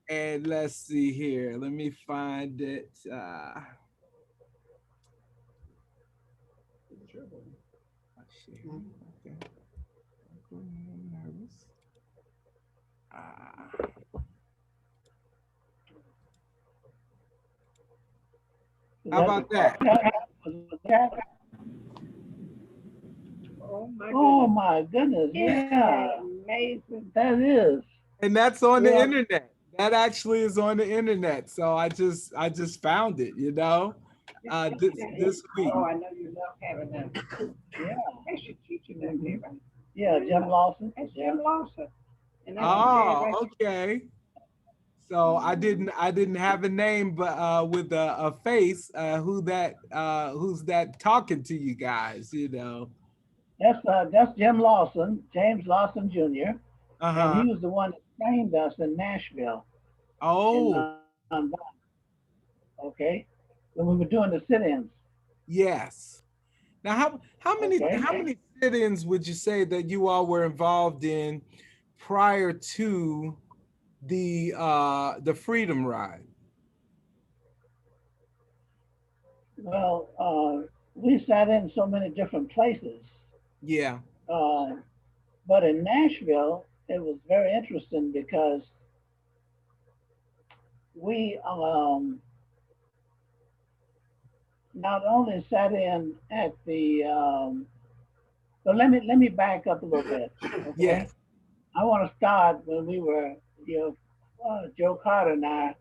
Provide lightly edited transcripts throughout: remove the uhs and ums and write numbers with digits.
And let's see here. Let me find it. Okay. Nervous. Uh, Is how that the about that? quartet? Was it the quartet? Oh my goodness, yeah. Amazing. That is. And that's on the Yeah. internet. That actually is on the internet. So I just found it, this week. Oh, I know you love having them. Yeah. They should teach you that, right? Yeah, Jim Lawson. That's Jim Lawson. And that's the man right. Oh, okay. So I didn't have a name, but with a face, who's that talking to you guys? That's Jim Lawson, James Lawson Jr., and Uh-huh. he was the one that trained us in Nashville in Oh, okay, when we were doing the sit-ins. yes. Now how many Okay. how many sit-ins would you say that you all were involved in prior to the Freedom Ride? Well, we sat in so many different places, Yeah. uh, but in Nashville, it was very interesting because we not only sat in at the. But let me back up a little bit, okay? Yes. I want to start when we were, you Joe Carter and I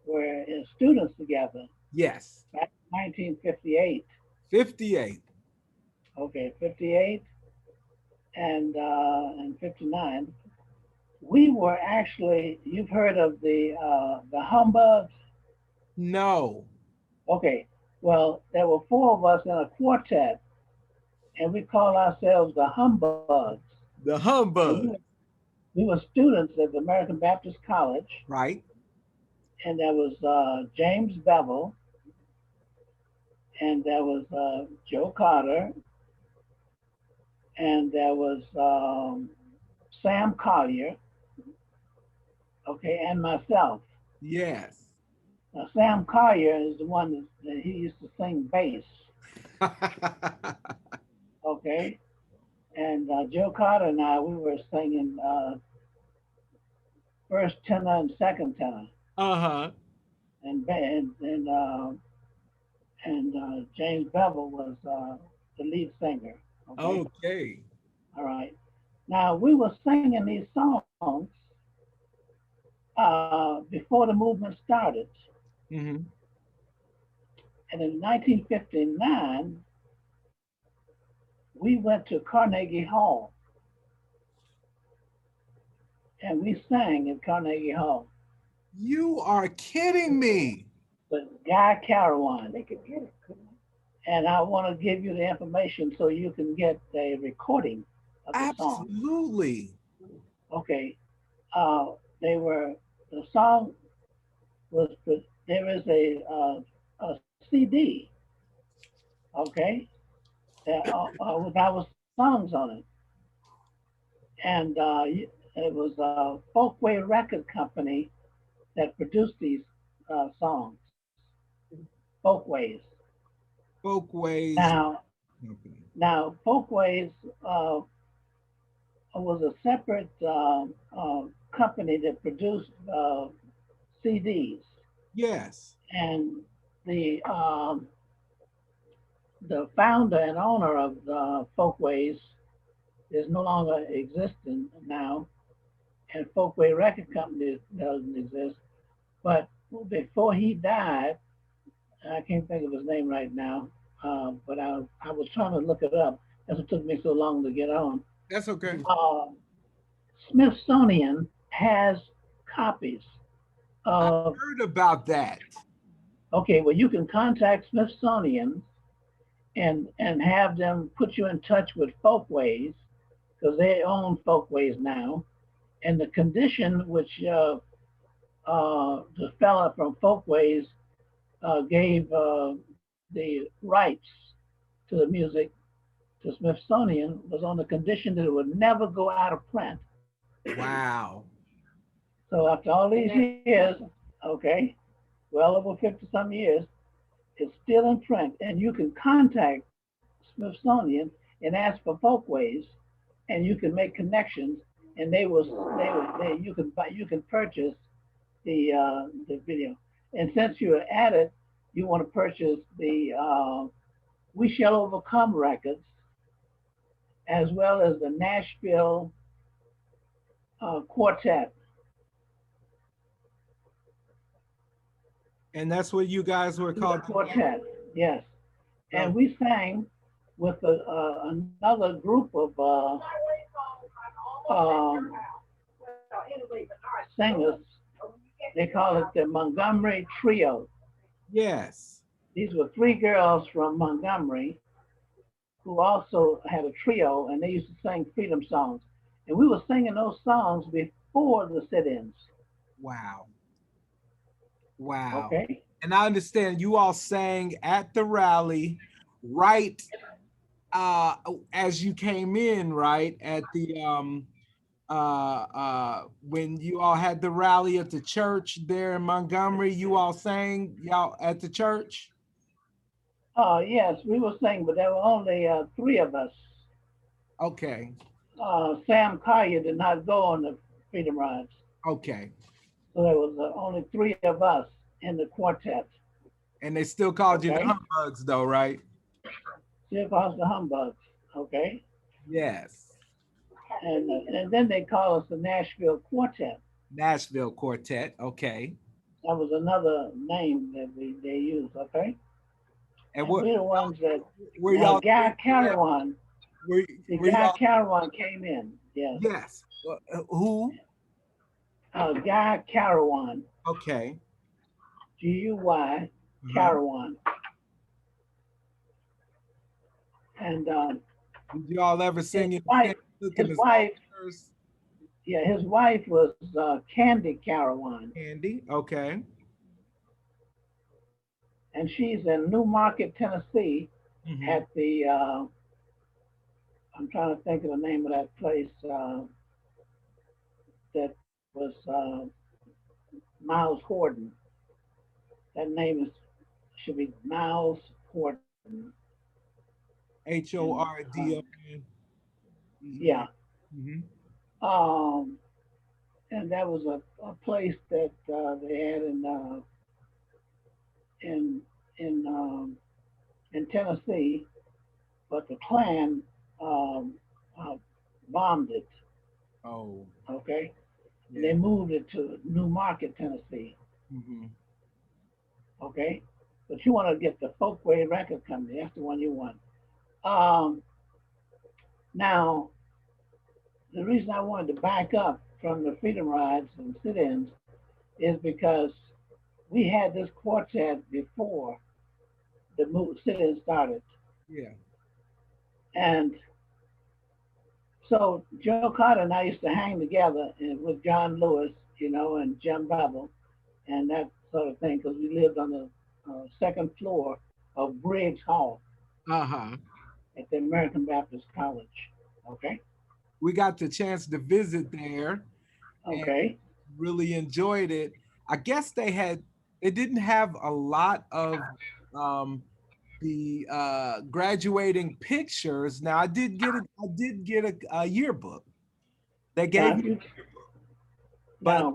were students together Yes. back in 1958. 58. Okay, 58 and 59. We were actually, you've heard of the humbugs. No. Okay, well, there were four of us in a quartet, and we call ourselves the humbugs. The And humbug. we were students at the American Baptist College, Right? and there was James Bevel, and there was Joe Carter, and there was Sam Collier, okay, and myself. Yes. Now, Sam Collier is the one that he used to sing bass, okay, and Joe Carter and I, we were singing first tenor and second tenor, Uh-huh. and James Bevel was the lead singer, okay, Okay. all right. Now we were singing these songs before the movement started. Mm-hmm. And in 1959, we went to Carnegie Hall and we sang at Carnegie Hall. You are kidding me. But Guy Carawan, they could get it, couldn't they? And I want to give you the information so you can get a recording of the songs. Absolutely. Okay, they were the song was there is a CD, okay, with our songs on it, and it was a Folkway record company that produced these songs, Folkways. Folkways Now, Company. Folkways was a separate company that produced CDs, Yes. and the um, the founder and owner of Folkways is no longer existing now, and Folkway Record Company doesn't exist. But before he died, I can't think of his name right now, but I was trying to look it up. That's what took me so long to get on. That's okay. Uh, Smithsonian has copies I of. heard about that. Okay, well, you can contact Smithsonian and have them put you in touch with Folkways because they own Folkways now. And the condition which the fella from Folkways gave the rights to the music to Smithsonian was on the condition that it would never go out of print. Wow. So after all these years, okay, well over 50 some years, it's still in print, and you can contact Smithsonian and ask for folkways, and you can make connections, and you can purchase the video. And since you're at it, you want to purchase the We Shall Overcome records, as well as the Nashville Quartet. And that's what you guys were called. Quartet, yes. Oh, And we sang with another group of um, singers. They call it the Montgomery Trio. yes. These were three girls from Montgomery who also had a trio, and they used to sing freedom songs. And we were singing those songs before the sit-ins. Wow. Wow. Okay. And I understand you all sang at the rally right uh as you came in, right? At the when you all had the rally at the church there in Montgomery, you all sang y'all at the church? Yes, we were singing, but there were only three of us. Okay. Sam Collier did not go on the Freedom Rides. Okay. So there was only three of us in the quartet. And they still called you the Okay. Humbugs though, right? Still calls the Humbugs. Okay. Yes. And then they call us the Nashville Quartet. Nashville Quartet. Okay. That was another name that they used. Okay. And And what we're the ones that were y'all Guy Carawan. were, The were Guy y'all Carawan came in. Yes. yes. Who? Guy Carawan. Okay. Guy Uh-huh. Carawan. And Did y'all ever his sing in wife, Look in his the wife, Stars? yeah, his wife was Candy Carawan, Candy? Okay. and she's in New Market, Tennessee, Hmm. at the I'm trying to think of the name of that place that was Miles Horton. That name should be Miles Horton, and Hordon. yeah, Mm-hmm. um, and that was a place that they had in in um, in Tennessee, but the Klan um, uh, bombed it. Oh, Okay, and they yeah. moved it to New Market, Tennessee. Hmm. Okay, but you want to get the Folkway Record Company. That's the one you want. Um, Now, the reason I wanted to back up from the Freedom Rides and sit-ins is because we had this quartet before the sit-in started, Yeah. and so Joe Carter and I used to hang together with John Lewis, and Jim Bevel, and that sort of thing, because we lived on the second floor of Briggs Hall Uh-huh. at the American Baptist College. Okay. We got the chance to visit there and Okay. really enjoyed it. I guess they didn't have a lot of um the graduating pictures. Now I did get a yearbook. They Now, gave if me, you but Now,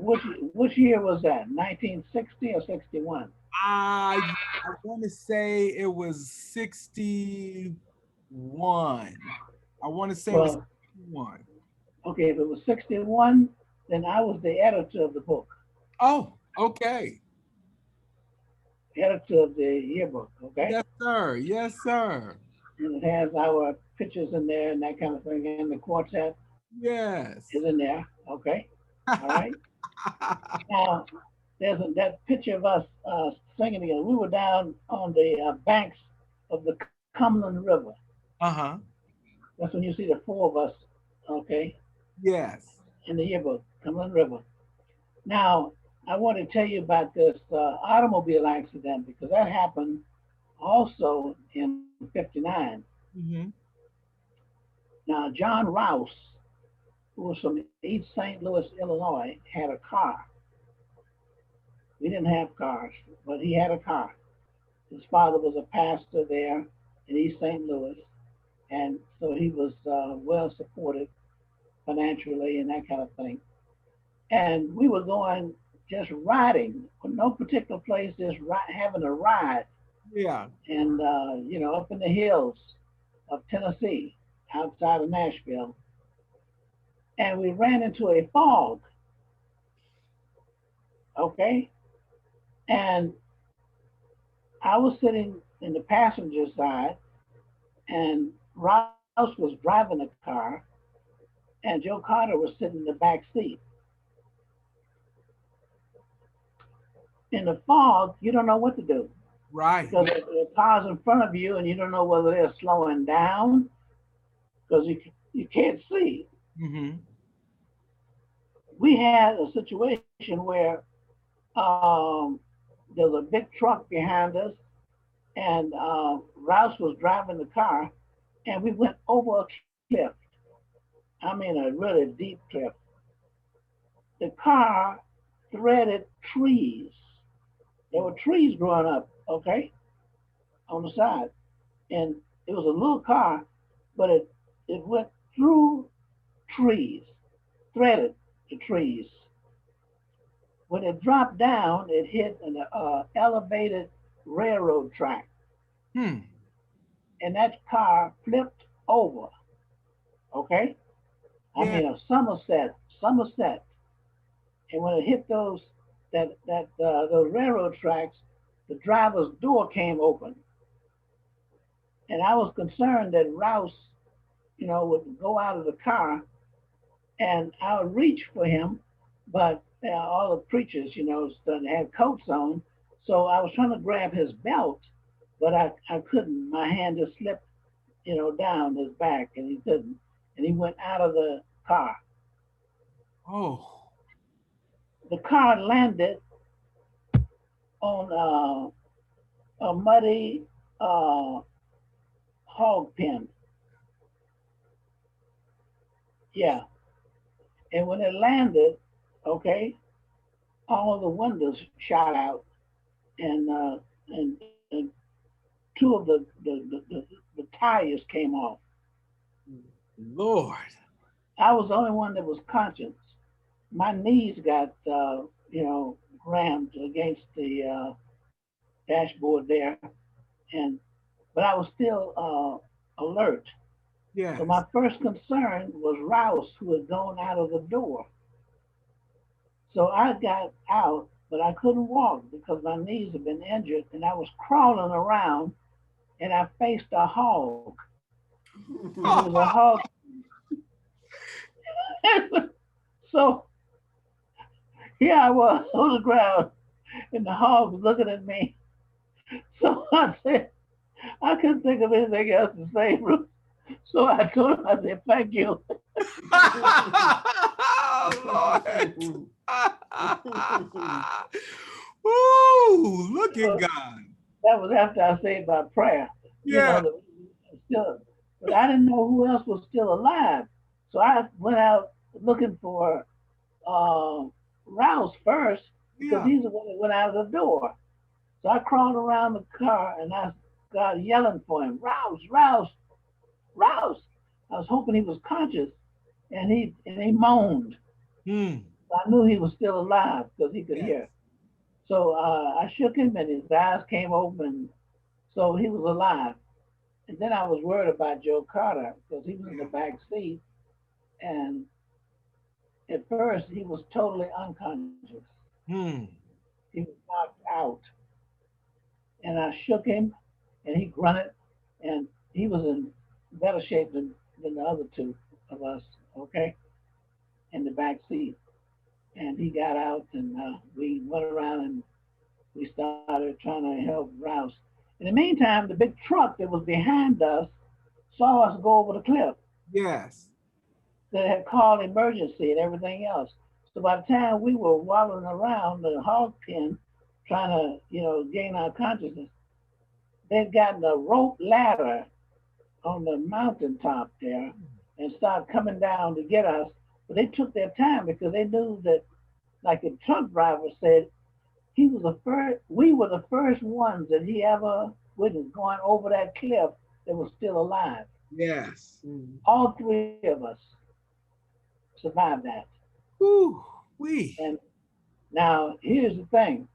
which year was that? 1960 or 61? I want to say it was 61. I want to say it was Well, 61. okay, if it was 61, then I was the editor of the book, Oh, okay. editor of the yearbook. Okay, Yes, sir. Yes, sir. and it has our pictures in there and that kind of thing, and the quartet is Yes. in there. Okay, all right. Now, that picture of us singing together. We were down on the banks of the Cumberland River. Uh-huh. That's when you see the four of us. Okay, Yes. in the yearbook, Cumberland River. Now, I want to tell you about this automobile accident because that happened also in '59. Hmm. Now, John Rouse who was from East St. Louis, Illinois, had a car. We didn't have cars, but he had a car. His father was a pastor there in East St. Louis, and so he was well supported financially and that kind of thing. And we were going just riding from no particular place, just having a ride, Yeah. and up in the hills of Tennessee, outside of Nashville, and we ran into a fog. Okay, and I was sitting in the passenger side, and Rouse was driving the car, and Joe Carter was sitting in the back seat. In the fog, you don't know what to do Right. because the car's in front of you, and you don't know whether they're slowing down because you can't see. Mm-hmm. We had a situation where there was a big truck behind us, and Rouse was driving the car, and we went over a cliff. I mean, a really deep cliff. The car threaded trees. There were trees growing up, okay, on the side. And it was a little car, but it went through trees, threaded the trees. When it dropped down, it hit an elevated railroad track, Hmm. and that car flipped over, okay? I Yeah. mean, a somerset. And when it hit those railroad tracks, the driver's door came open, and I was concerned that Rouse, would go out of the car, and I would reach for him, but all the preachers, had coats on, so I was trying to grab his belt, but I couldn't. My hand just slipped, down his back, and he couldn't, and he went out of the car. Oh. The car landed on a muddy uh, hog pen. Yeah, and when it landed, okay, all the windows shot out, and two of the tires came off. Lord. I was the only one that was conscious. My knees got rammed against the dashboard there, and but I was still alert. So my Yes. first concern was Rouse, who had gone out of the door. So I got out, but I couldn't walk because my knees had been injured, and I was crawling around, and I faced a hog, and it was a hog. So here I was on the ground, and the hog was looking at me. So I said, I couldn't think of anything else to say, Bruce. So I told him, I said, thank you. Lord. Ooh, look at So God. that was after I said my prayer, Yeah. still, but I didn't know who else was still alive. So I went out looking for uh, Rouse first because Yeah. he's the one that went out of the door. So I crawled around the car and I got yelling for him, Rouse, Rouse, Rouse. I was hoping he was conscious, and he moaned. Hmm. I knew he was still alive because he could Yes. hear. So I shook him, and his eyes came open. So he was alive. And then I was worried about Joe Carter because he was in the Yeah. back seat, and at first he was totally unconscious. Hmm. He was knocked out, and I shook him, and he grunted, and he was in better shape than the other two of us. Okay, in the back seat, and he got out, and we went around and we started trying to help Rouse. In the meantime, the big truck that was behind us saw us go over the cliff. Yes. That had called emergency and everything else. So by the time we were wallowing around the hog pen trying to, gain our consciousness, they'd gotten a rope ladder on the mountaintop there and started coming down to get us. But they took their time because they knew that, like the truck driver said, he was the first. We were the first ones that he ever witnessed going over that cliff that was still alive. Yes. All three of us survived that. Whew, we. And now here's the thing: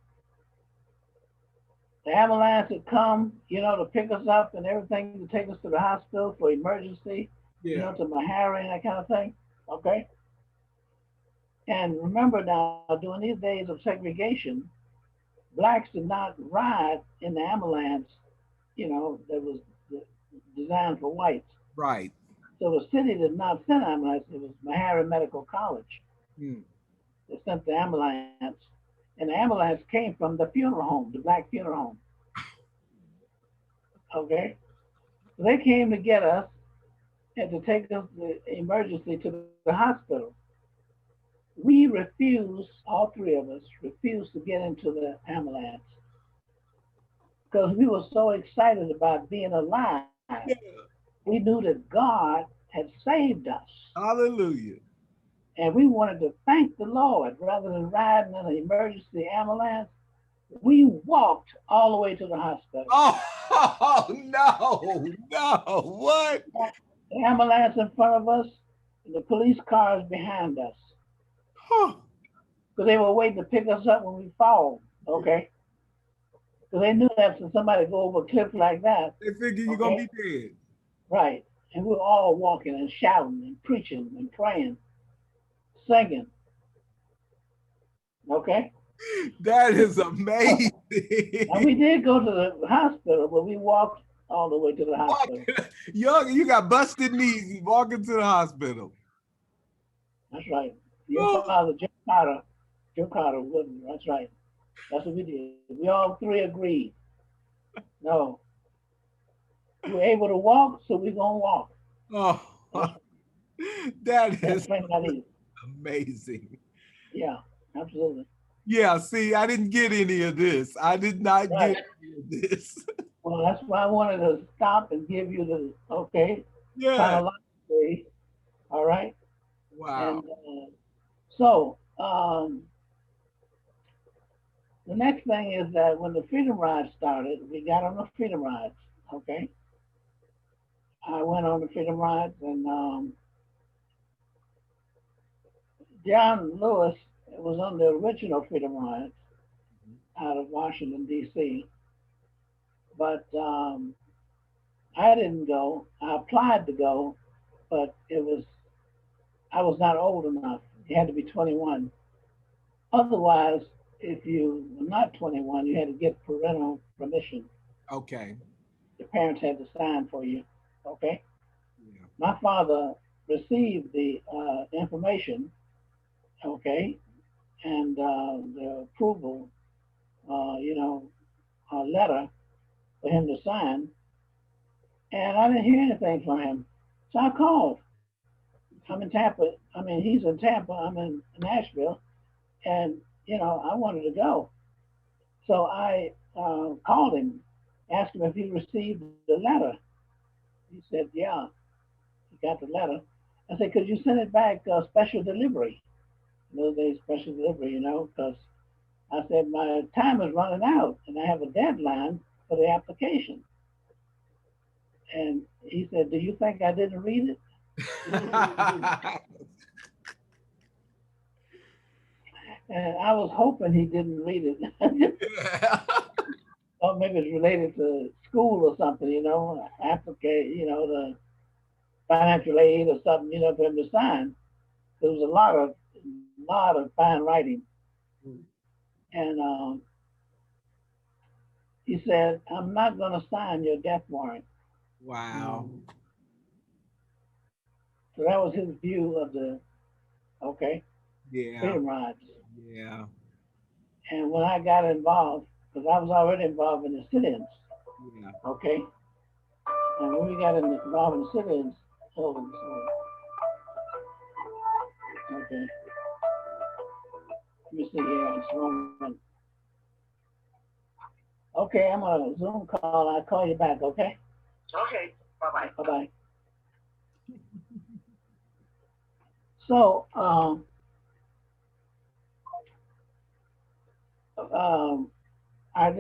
the ambulance had come, to pick us up and everything to take us to the hospital for emergency, Yeah. to Mahara and that kind of thing. Okay. And remember now, during these days of segregation, blacks did not ride in the ambulance, that was designed for whites. Right. So the city did not send ambulance. It was Mahara Medical College Mm. that sent the ambulance. And the ambulance came from the funeral home, the black funeral home. Okay. So they came to get us and to take us to emergency to the hospital. We refused, all three of us refused to get into the ambulance because we were so excited about being alive. Yeah. We knew that God had saved us. Hallelujah. And we wanted to thank the Lord rather than riding in an emergency ambulance. We walked all the way to the hospital. Oh, no, no. What? The ambulance in front of us, and the police cars behind us. Huh. Because they were waiting to pick us up when we fall. Okay. Because they knew that if somebody go over a cliff like that, They figure you're gonna okay, be dead. right. And we were all walking and shouting and preaching and praying, singing. Okay. That is amazing. And we did go to the hospital, but we walked all the way to the Walk- hospital. you got busted knees walking to the hospital. That's right. Your Oh, father, Joe Carter, wouldn't. That's right. That's what we did. We all three agreed. No, we're able to walk, so we're gonna walk. oh, That's that that's is plain that is. amazing. Yeah, absolutely. Yeah, see, I didn't get any of this. I did not get Right. any of this. Well, that's why I wanted to stop and give you the Yeah. chronologically. All right. Wow. And so the next thing is that when the Freedom Ride started, we got on the Freedom Rides. Okay. I went on the Freedom Rides, and John Lewis was on the original Freedom Rides out of Washington, D.C. But I didn't go. I applied to go, but I was not old enough. You had to be 21. Otherwise, if you were not 21, you had to get parental permission. Okay. The parents had to sign for you. Okay. Yeah. My father received the information. Okay, and the approval, letter for him to sign, and I didn't hear anything from him. So I called. I'm in Tampa. I mean, he's in Tampa. I'm in Nashville, and I wanted to go. So I called him, asked him if he received the letter. He said, "Yeah, he got the letter." I said, "Could you send it back special delivery?" Those days, special delivery, because I said my time is running out, and I have a deadline for the application. And he said, "Do you think I didn't read it?" And I was hoping he didn't read it. Or maybe it's related to school or something, applicate, the financial aid or something, for him to sign. There was a lot of fine writing. And he said, "I'm not going to sign your death warrant." Wow. So that was his view of the, okay, Yeah. freedom rides. Yeah. And when I got involved, because I was already involved in the sit-ins, Yeah. okay, and when we got involved in the sit-ins, oh, okay, let me see here, it's one. Okay, I'm on a Zoom call. I'll call you back, okay? Okay, bye-bye. Bye-bye. So um, I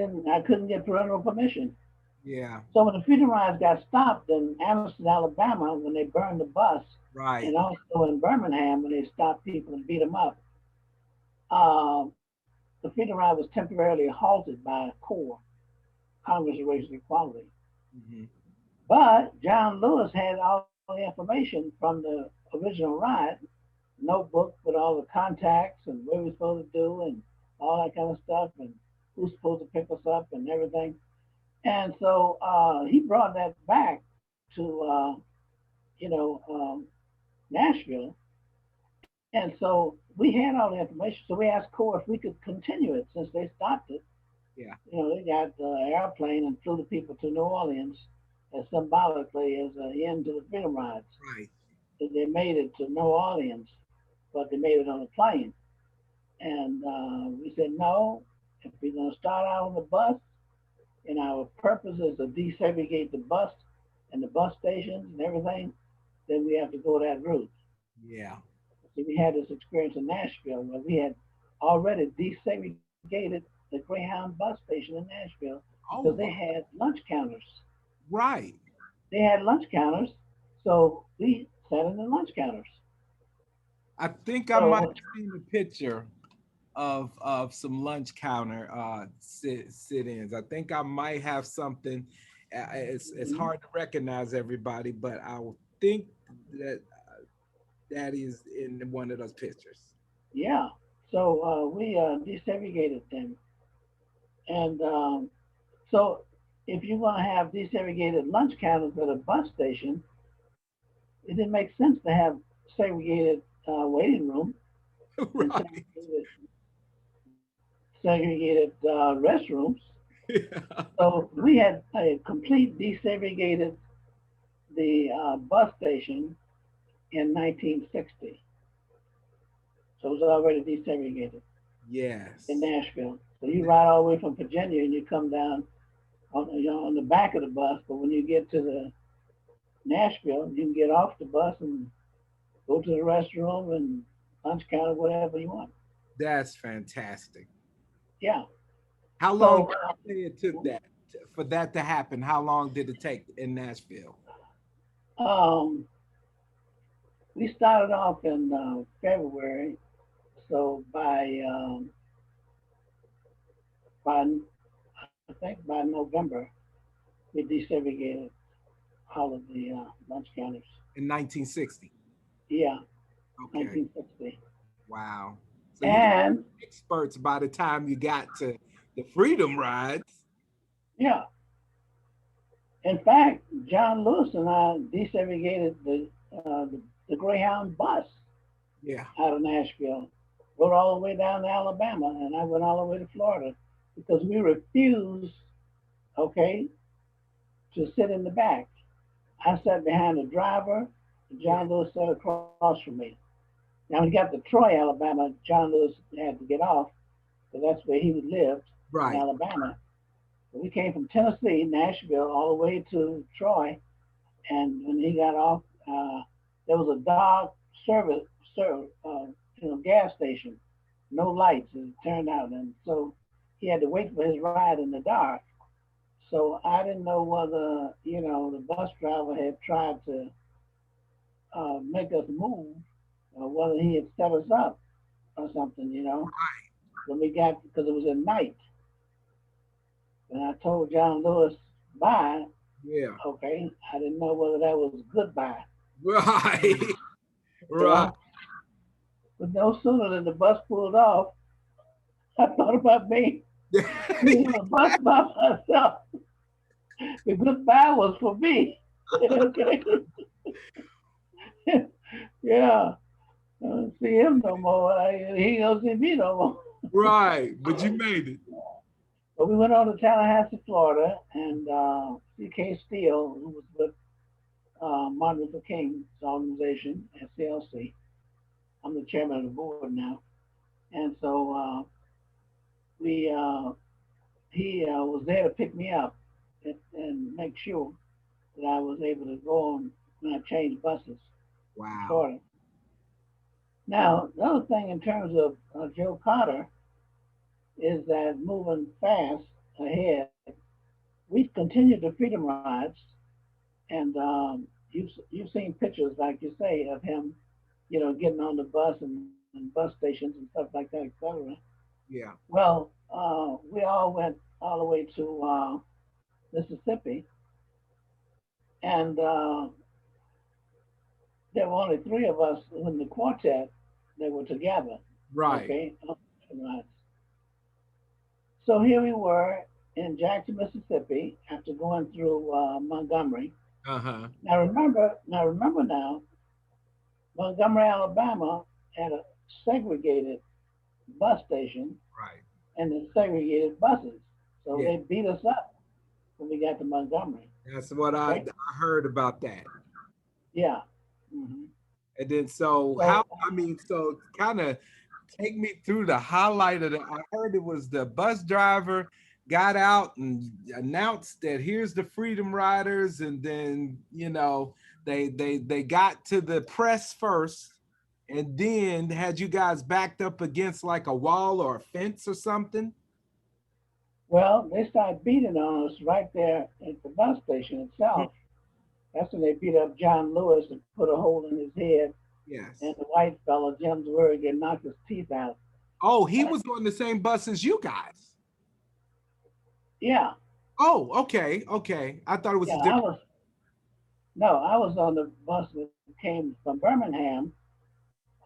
couldn't get parental permission. Yeah. So when the Freedom Rides got stopped in Anniston, Alabama, when they burned the bus, Right. and also in Birmingham when they stopped people and beat them up, um, the Freedom Ride was temporarily halted by CORE, Congress of Racial Equality. Hmm. But John Lewis had all the information from the original ride, notebook with all the contacts and what we were supposed to do and all that kind of stuff and who's supposed to pick us up and everything. And so he brought that back to, you know, Nashville. And so we had all the information. So we asked CORE if we could continue it since they stopped it. Yeah. You know, they got the airplane and flew the people to New Orleans as symbolically as an end to the Freedom Rides. Right. So they made it to New Orleans, but they made it on a plane. And we said, no, if we're going to start out on the bus, and our purpose is to desegregate the bus and the bus stations and everything, then we have to go that route. Yeah. So we had this experience in Nashville where we had already desegregated the Greyhound bus station in Nashville because Oh, they wow. had lunch counters. Right. They had lunch counters, so we sat in the lunch counters. I think I might So have seen a picture of some lunch counter sit-ins. I think I might have something. It's mhm, hard to recognize everybody, but I would think that that is in one of those pictures. yeah, so we desegregated them, and so if you want to have desegregated lunch counters at a bus station, it didn't make sense to have segregated waiting room and Right. segregated restrooms. Yeah. So we had a complete desegregated the bus station in 1960. So it was already desegregated in Yes. Nashville. So you ride all the way from Virginia and you come down on, on the back of the bus, but when you get to the Nashville, you can get off the bus and go to the restroom and lunch counter, whatever you want. That's fantastic. Yeah. How long So did you say it took that for that to happen? How long did it take in Nashville? um, we started off in February. So by I think by November, we desegregated all of the lunch counters. In 1960. Yeah, Okay. 1960. Wow. So you guys And were experts by the time you got to the Freedom Rides. yeah, in fact, John Lewis and I desegregated the Greyhound bus Yeah. out of Nashville, rode all the way down to Alabama, and I went all the way to Florida because we refused, okay, to sit in the back. I sat behind the driver, and Yeah. John Lewis sat across from me. Now, when he got to Troy, Alabama, John Lewis had to get off because that's where he lived in Right. Alabama. So we came from Tennessee, Nashville, all the way to Troy, and when he got off, there was a dark service, gas station, no lights, as it turned out, and so he had to wait for his ride in the dark. So I didn't know whether the bus driver had tried to make us move, or whether he had set us up or something. When we got because it was at night, and I told John Lewis bye. Yeah. Okay, I didn't know whether that was goodbye. Right. You Right. know, but no sooner than the bus pulled off, I thought about me being on a bus by myself. The goodbye was for me. Okay, yeah. I don't see him no more. He don't see me no more. Right. But you made it. But we went on to Tallahassee, Florida, and C.K. Steele, who was with Martin Luther King's organization, SCLC. I'm the chairman of the board now. And so we he was there to pick me up and make sure that I was able to go on when I changed buses in Wow. Florida. Now, the other thing in terms of Joe Carter is that moving fast ahead, we've continued the freedom rides, and you've seen pictures, like you say, of him, getting on the bus and bus stations and stuff like that, etc. Yeah. Well, we all went all the way to Mississippi, and there were only three of us in the quartet that were together. Right. Okay, so here we were in Jackson, Mississippi, after going through Montgomery. Uh-huh. Now, Montgomery, Alabama had a segregated bus station Right. and then segregated buses. So Yeah. they beat us up when we got to Montgomery. That's what I Okay? heard about that. Yeah. hmm And then so how So, I mean, so kind of take me through the highlight of the I heard it was the bus driver got out and announced that here's the Freedom Riders, and then they got to the press first, and then had you guys backed up against like a wall or a fence or something. well, they started beating on us right there at the bus station Hmm. itself. That's when they beat up John Lewis and put a hole in his head, and Yes. the white fellow, Jim Zwerg, get knocked his teeth out. Oh, he was on the same bus as you guys. Yeah, Oh, okay, okay. I thought it was yeah, a different. no, I was on the bus that came from Birmingham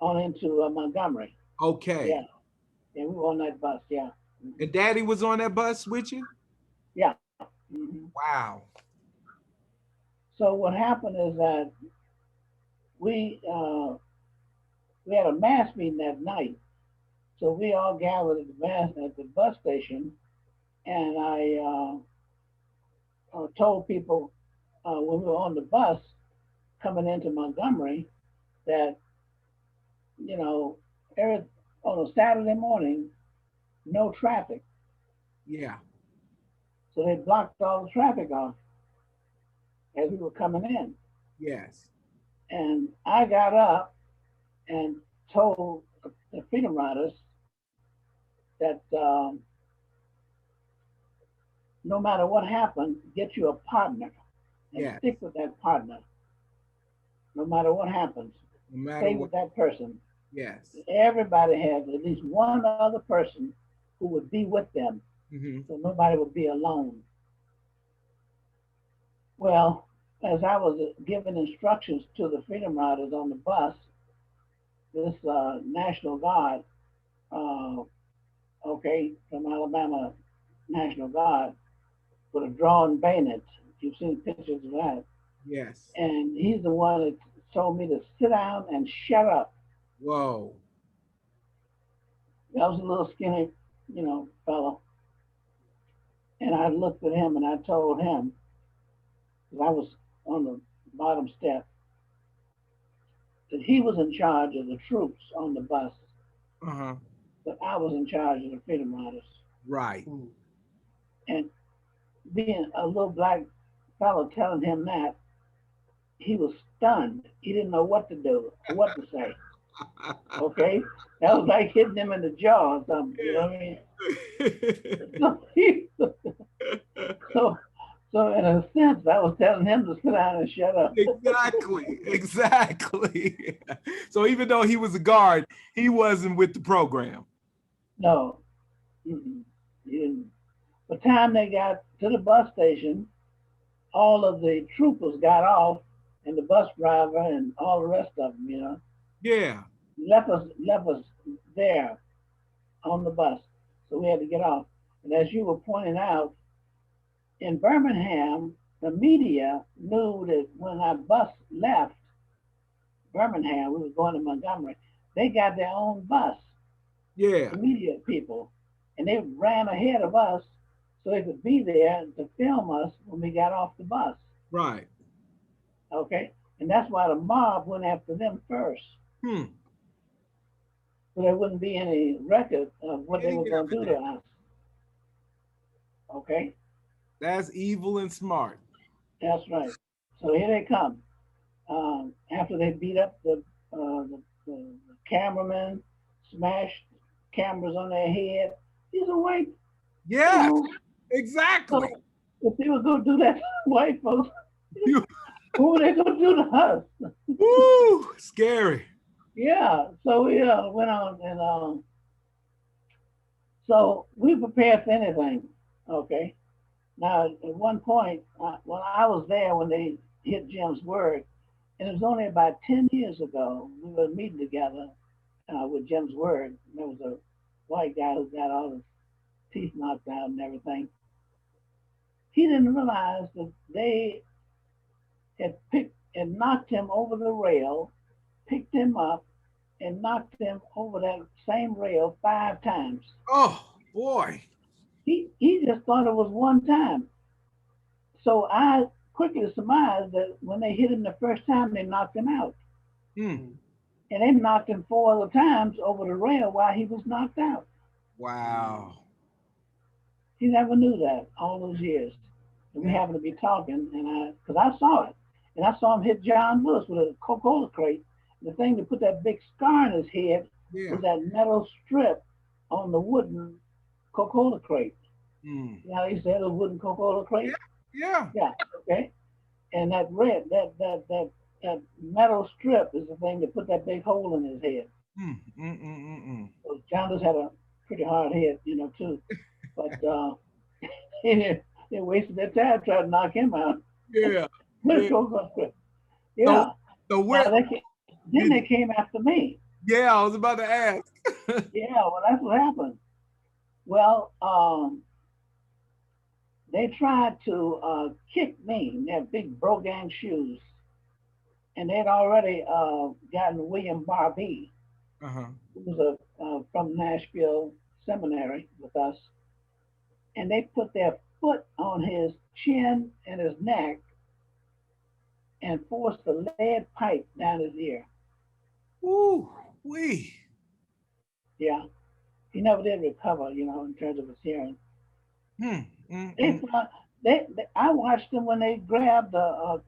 on into Montgomery. Yeah, Okay. yeah, we were on that bus. Yeah, And Daddy was on that bus with you? yeah. Wow. So what happened is that we uh, we had a mass meeting that night. So we all gathered at the bus station, and I told people when we were on the bus coming into Montgomery that you know every, on a Saturday morning, no traffic. Yeah. So they blocked all the traffic off as we were coming in. Yes. And I got up and told the Freedom Riders that no matter what happened, get you a partner and Yes. stick with that partner. No matter what happens, No matter stay what. with that person. Yes. Everybody has at least one other person who would be with them, Hmm. so nobody would be alone. Well, as I was giving instructions to the Freedom Riders on the bus, this National Guard, uh, okay, from Alabama National Guard, with a drawn bayonet. You've seen pictures of that. Yes. And he's the one that told me to sit down and shut up. Whoa. That was a little skinny, fellow. And I looked at him and I told him, because I was on the bottom step, that he was in charge of the troops on the bus, Uh-huh. but I was in charge of the Freedom Riders. Right. And being a little black fellow telling him that, he was stunned. He didn't know what to do or what to say. Okay? That was like hitting him in the jaw or something. You know what I mean? So, so in a sense, I was telling him to sit down and shut up. Exactly. Exactly. So even though he was a guard, he wasn't with the program. No, he didn't. By the time they got to the bus station, all of the troopers got off, and the bus driver and all the rest of them, Yeah. left us there on the bus. So we had to get off. And as you were pointing out, in Birmingham, the media knew that when our bus left Birmingham, we were going to Montgomery. They got their own bus, Yeah. the media people, and they ran ahead of us so they could be there to film us when we got off the bus. Right. Okay, and that's why the mob went after them first, Hmm. so there wouldn't be any record of what they Any were going to do to evidence. us. Okay, That's evil and smart. that's right. So here they come. After they beat up the cameramen smashed cameras on their head. These are white, you Yes, know. exactly. So if they were going to do that to white folks, You, what were they going to do to us? woo, scary. Yeah. So we went on and so we prepared for anything. Okay. Now at one point, when I was there when they hit Jim's word, and it was only about 10 years ago, we were meeting together with Jim's word. There was a white guy who got all his teeth knocked out and everything. He didn't realize that they had picked and knocked him over the rail, picked him up, and knocked him over that same rail 5 times. Oh boy. He just thought it was one time. So I quickly surmised that when they hit him the first time, they knocked him out. Hmm. And they knocked him 4 other times over the rail while he was knocked out. Wow. He never knew that all those years. And we Yeah. happened to be talking, and because I saw it, and I saw him hit John Lewis with a Coca-Cola crate. The thing that put that big scar in his head Yeah. was that metal strip on the wooden Coca-Cola crate. Hmm. You know how they used to have those wooden Coca-Cola Yeah. crates? Yeah. Yeah, okay. And that red, that metal strip is the thing that put that big hole in his head. Mm, mm, mm, mm, mm. So John just had a pretty hard head, too. But they wasted their time trying to knock him out. Yeah. Let's Yeah. go for it. So Yeah. so Now where then did they came after me. yeah, I was about to ask. Yeah, well that's what happened. Well, they tried to kick me. They had big brogan shoes, and they'd already gotten William Barbee, Uh-huh. who was from Nashville Seminary with us, and they put their foot on his chin and his neck and forced a lead pipe down his ear. Ooh, wee. Yeah, he never did recover, in terms of his hearing. Hmm. Mm, They mm. thought I watched them when they grabbed the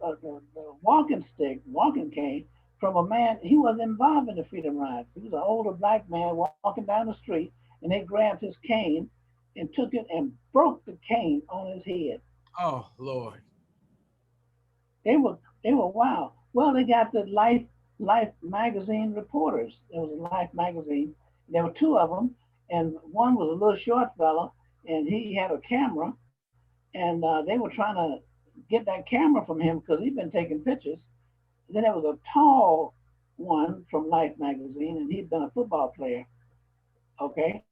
walking stick, walking cane from a man. He was involved in the Freedom Rides. He was an older black man walking down the street, and they grabbed his cane and took it and broke the cane on his head. Oh Lord. They were wild. Well, they got the Life magazine reporters. There was a Life magazine. There were two of them, and one was a little short fella, and he had a camera, and they were trying to get that camera from him because he'd been taking pictures. Then there was a tall one from Life magazine, and he'd been a football player. Okay,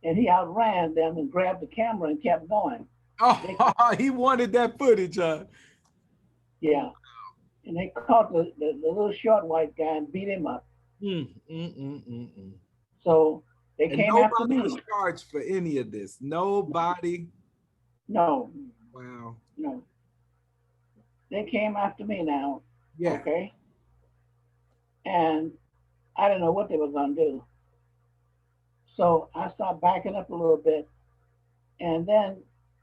and he outran them and grabbed the camera and kept going. They Oh, he wanted that footage. Yeah, and they caught the little short white guy and beat him up. Mm, mm, mm, mm, mm. So they And came after nobody was me. charged for any of this. Nobody. No, Wow. no, they came after me now. Yeah. Okay, and I didn't know what they were gonna do. So I started backing up a little bit, and then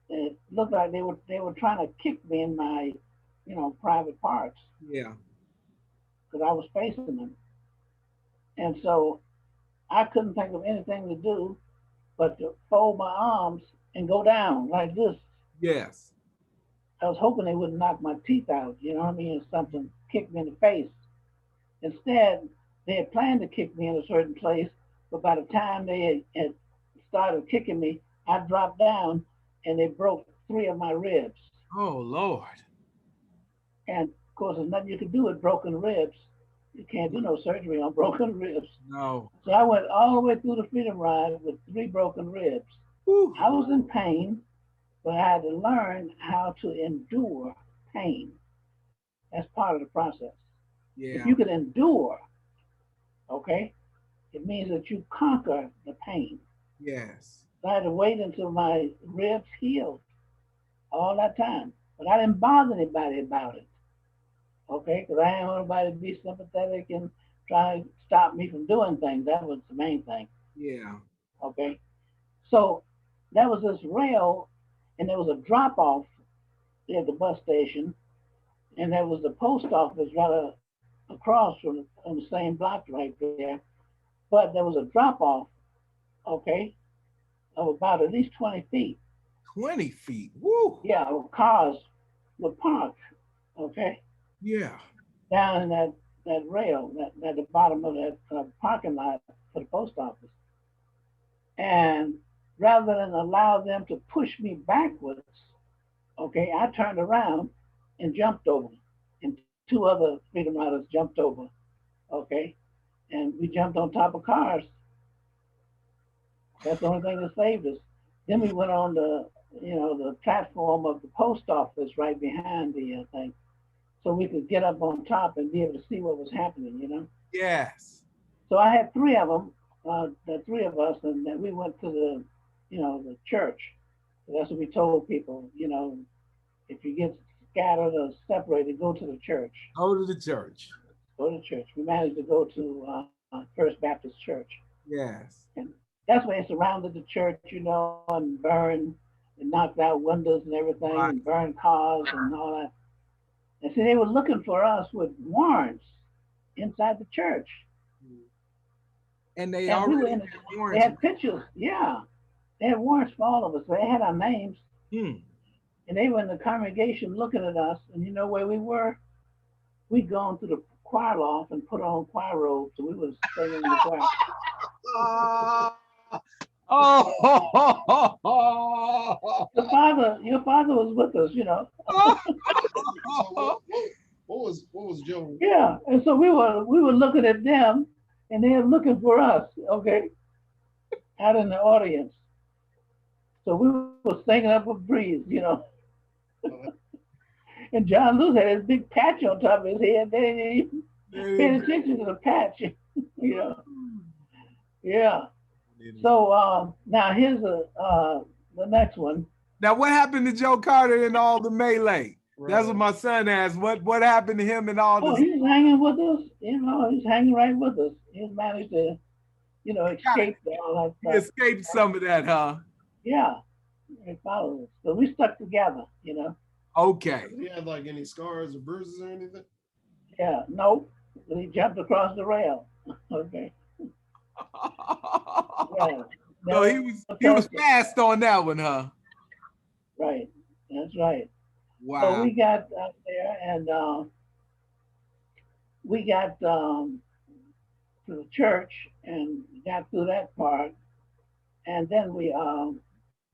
it looked like they were trying to kick me in my, private parts Yeah. because I was facing them, and so I couldn't think of anything to do but to fold my arms and go down like this. Yes. I was hoping they wouldn't knock my teeth out, you know what I mean, or something, kick me in the face. Instead, they had planned to kick me in a certain place, but by the time they had started kicking me, I dropped down and they broke 3 of my ribs. Oh Lord. And of course, there's nothing you can do with broken ribs. You can't do no surgery on broken ribs. No. So I went all the way through the Freedom Ride with 3 broken ribs. Whew. I was in pain, but I had to learn how to endure pain. That's part of the process. If you Yeah. can endure, okay, it means that you conquer the pain. Yes. So I had to wait until my ribs healed all that time. But I didn't bother anybody about it, okay, because I didn't want anybody to be sympathetic and try to stop me from doing things. That was the main thing, Yeah. okay. So there was this rail, and there was a drop off at the bus station, and there was the post office right across from on the same block right there. but there was a drop off, okay, of about at least 20 feet. 20 feet. Woo. Yeah, cars were parked, okay, Yeah. down in that rail, at the bottom of that parking lot for the post office. And rather than allow them to push me backwards, okay, I turned around and jumped over. And two other Freedom Riders jumped over, okay, and we jumped on top of cars. That's the only thing that saved us. Then we went on the platform of the post office right behind the thing, so we could get up on top and be able to see what was happening. Yes. So I had three of them, the three of us, and then we went to the church. So that's what we told people. If you get scattered or separated, go to the church. Go to the church. Go to church. We managed to go to First Baptist Church, Yes. and that's where they surrounded the church, and burned and knocked out windows and everything, Right. and burned cars and all that. And see, they were looking for us with warrants inside the church. And they And we were already in. had They warrants. had pictures. Yeah, they had warrants for all of us. They had our names, Hmm. and they were in the congregation looking at us. And you know where we were? We'd gone to the choir loft and put on choir robes, so we was singing in the choir. Oh. Your father was with us. What was Joe? Yeah, and so we were looking at them, and they were looking for us. Okay, out in the audience. So we were singing up a breeze. And John Lewis had this big patch on top of his head. They didn't even pay attention to the patch. you know. Yeah. So now here's the next one. Now, what happened to Joe Carter and all the melee? That's what Right. my son asked. What happened to him and all Oh, this? he's hanging with us. He's hanging right with us. He's managed to, escape all He that stuff. escaped some of that, huh? Yeah, he followed us. So we stuck together. Okay. Did he have like any scars or bruises or anything? Yeah, no, he jumped across the rail. Okay. Yeah. So he No was testing. fast on that one, huh? Right. That's right. So Wow. we got up there and we got to the church and got through that part. And then we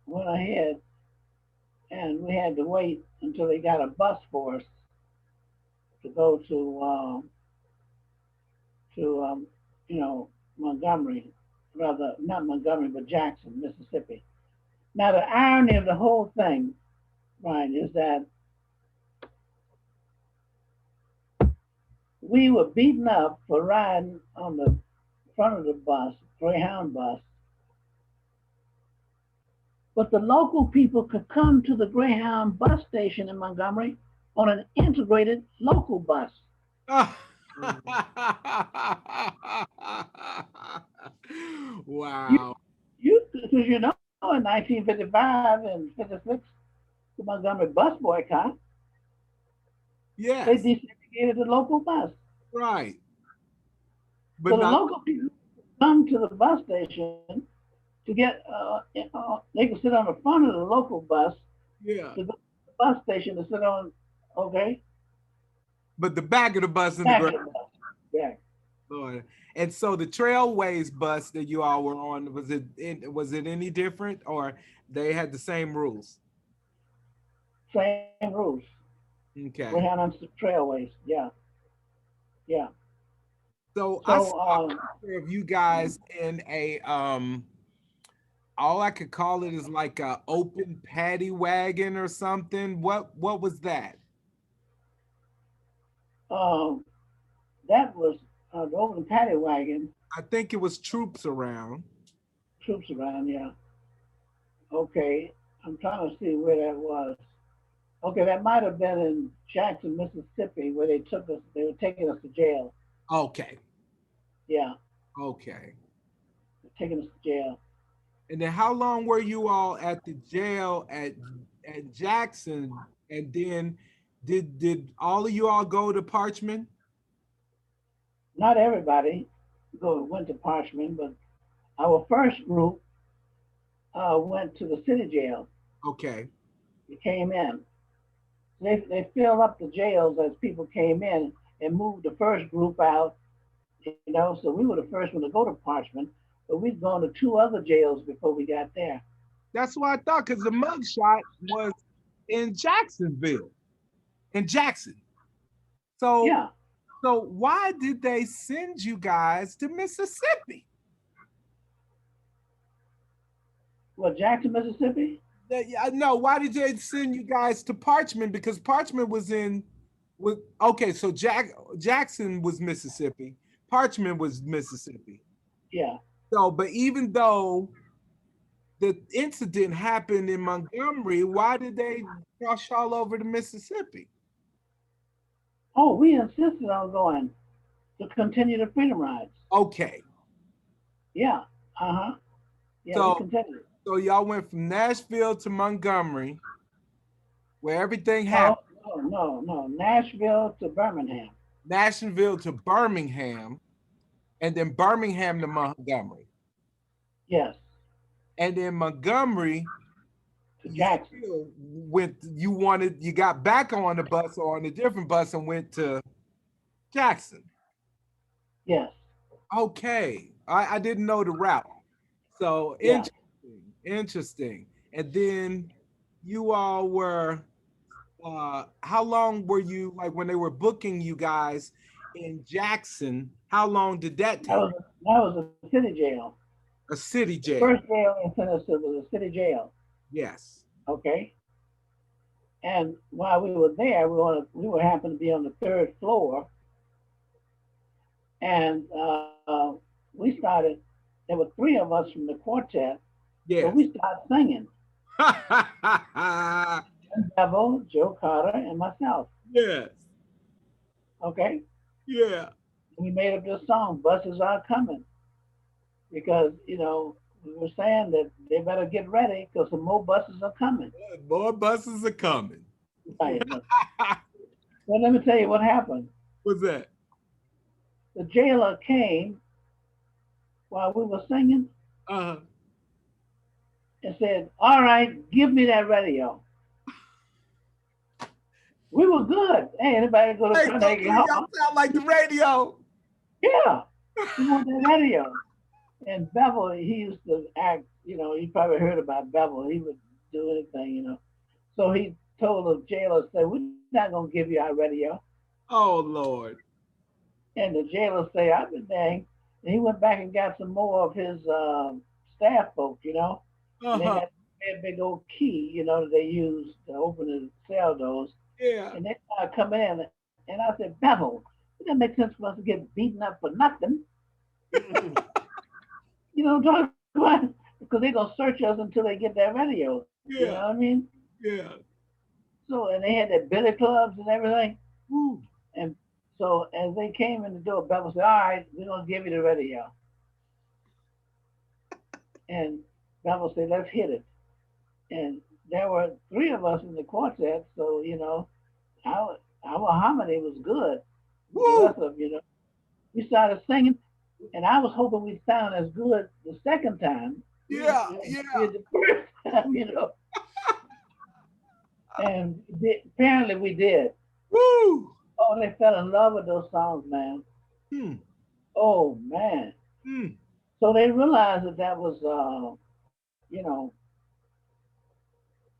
went ahead and we had to wait until they got a bus for us to go to Montgomery, rather not Montgomery, but Jackson, Mississippi. Now the irony of the whole thing, Ryan, is that we were beaten up for riding on the front of the bus, Greyhound bus, but the local people could come to the Greyhound bus station in Montgomery on an integrated local bus. You, Wow. because in 1955 and 56, the Montgomery bus boycott, they Yes. desegregated the local bus. Right. So But the not. local people come to the bus station to get, they can sit on the front of the local bus Yeah. to go to the bus station to sit on, okay, But the back of the bus in the back of ground. the bus. Yeah. Lord. And so the Trailways bus that you all were on, was it any different, or they had the same rules? Same rules. Okay. Greyhound on Trailways. Yeah. Yeah. So I So, saw a picture of you guys in a all I could call it is like a open paddy wagon or something. What was that? um, that was the open paddy wagon, I think it was troops around. troops around. Yeah. Okay. I'm trying to see where that was. Okay, that might have been in Jackson, Mississippi, where they took us. They were taking us to jail. Okay. Yeah, Okay. taking us to jail. And then how long were you all at the jail at Jackson? And then did all of you all go to Parchman? Not everybody. went to Parchman, but our first group went to the city jail. Okay. They came in. They filled up the jails as people came in and moved the first group out. So we were the first one to go to Parchman, but we'd gone to two other jails before we got there. That's what I thought, because the mugshot was in Jacksonville, in Jackson. So, Yeah. so why did they send you guys to Mississippi? What, Jackson, Mississippi? Yeah, no, why did they send you guys to Parchman? Because Parchman was in, with okay, so Jackson was Mississippi, Parchman was Mississippi. Yeah. So, but even though the incident happened in Montgomery, why did they rush all over to Mississippi? Oh, we insisted on going to continue the freedom rides. Okay, Yeah. Uh huh. Yeah, we so continued. so y'all went from Nashville to Montgomery, where everything happened. No, no. Nashville to Birmingham. Nashville to Birmingham, and then Birmingham to Montgomery, Yes. and then Montgomery. To You Jackson. still went. You got back on the bus or on a different bus and went to Jackson. Yes. Okay, I didn't know the route. So Yeah. interesting, interesting. And then you all were. How long were you like when they were booking you guys in Jackson? How long did that That take? was a city jail. A city The jail. first jail in Tennessee was a city jail. Yes. Okay. And while we were there, we were happened to be on the third floor, and we started. There were three of us from the quartet, so Yes. we started singing. Bevel, Joe Carter, and myself. Yes. Okay. Yeah. We made up this song, "Buses Are Coming," because we were saying that they better get ready because some more buses are coming. More buses are coming. Right. Well, let me tell you what happened. What's that? The jailer came while we were singing Uh, and said, "All right, give me that radio." We were good. Hey, anybody go to hey, so Carnegie y'all Hall? sound like the radio. Yeah, we want that radio. And Bevel, he used to act. You probably heard about Bevel. He would do anything. So he told the jailer, "Say, we're not gonna give you our radio." Oh Lord. And the jailer say, "I've been dang." And he went back and got some more of his staff folks. And they Uh-huh. had a big old key, that they used to open the cell doors. Yeah. And they started coming in. And I said, "Bevel, it doesn't make sense for us to get beaten up for nothing." Talk about because they're gonna search us until they get their radios. You know Yeah. what I mean? Yeah. So and they had their billy clubs and everything. Woo. And so as they came in the door, Bevel said, "All right, we're gonna give you the radio." And Bevel said, "Let's hit it." And there were three of us in the quartet, so our harmony was good with the Woo. rest of we started singing, and I was hoping we'd sound as good the second time Yeah. as we Yeah. did the first time. And apparently we did. Woo. Oh, they fell in love with those songs, man. Hmm. Oh man. Hmm. So they realized that was you know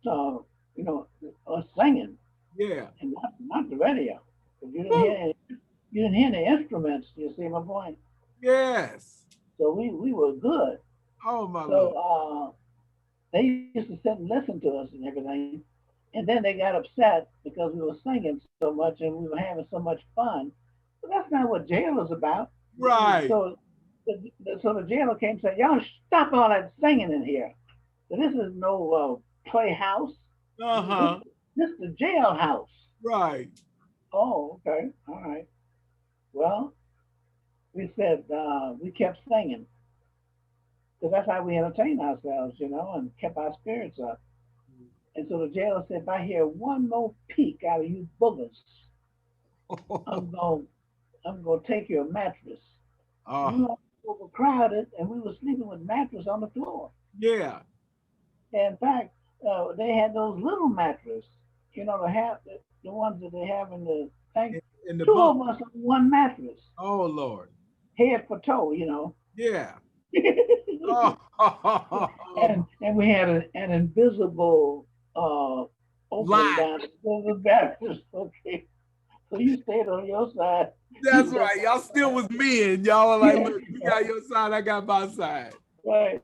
uh, us singing Yeah. and not the radio. 'Cause Woo. you didn't hear the instruments. You see my point? Yes. So we were good. Oh my So Lord. they used to sit and listen to us and everything. And then they got upset because we were singing so much and we were having so much fun. But that's not what jail is about. Right. So the jailer came and said, "Y'all stop all that singing in here. So this is no playhouse. This, Uh-huh. this is the jailhouse." Right. Oh, okay. All right. Well, we said we kept singing because that's how we entertained ourselves, and kept our spirits up. And so the jailer said, "If I hear one more peek out of you boogers, I'm going I'm gonna take your mattress." And Oh, we were overcrowded, and we were sleeping with mattress on the floor. yeah. And in fact, they had those little mattress, the ones that they have in the tank. In, in the Two bunk. of us on one mattress, Oh Lord. head for toe, Yeah. Oh, and we had an invisible uh, opening line. down the mattress. Okay, so you stayed on your side. He That's slept right. on Y'all the still side. was men. Y'all were like, Yeah, look, you got your side, I got my side. right.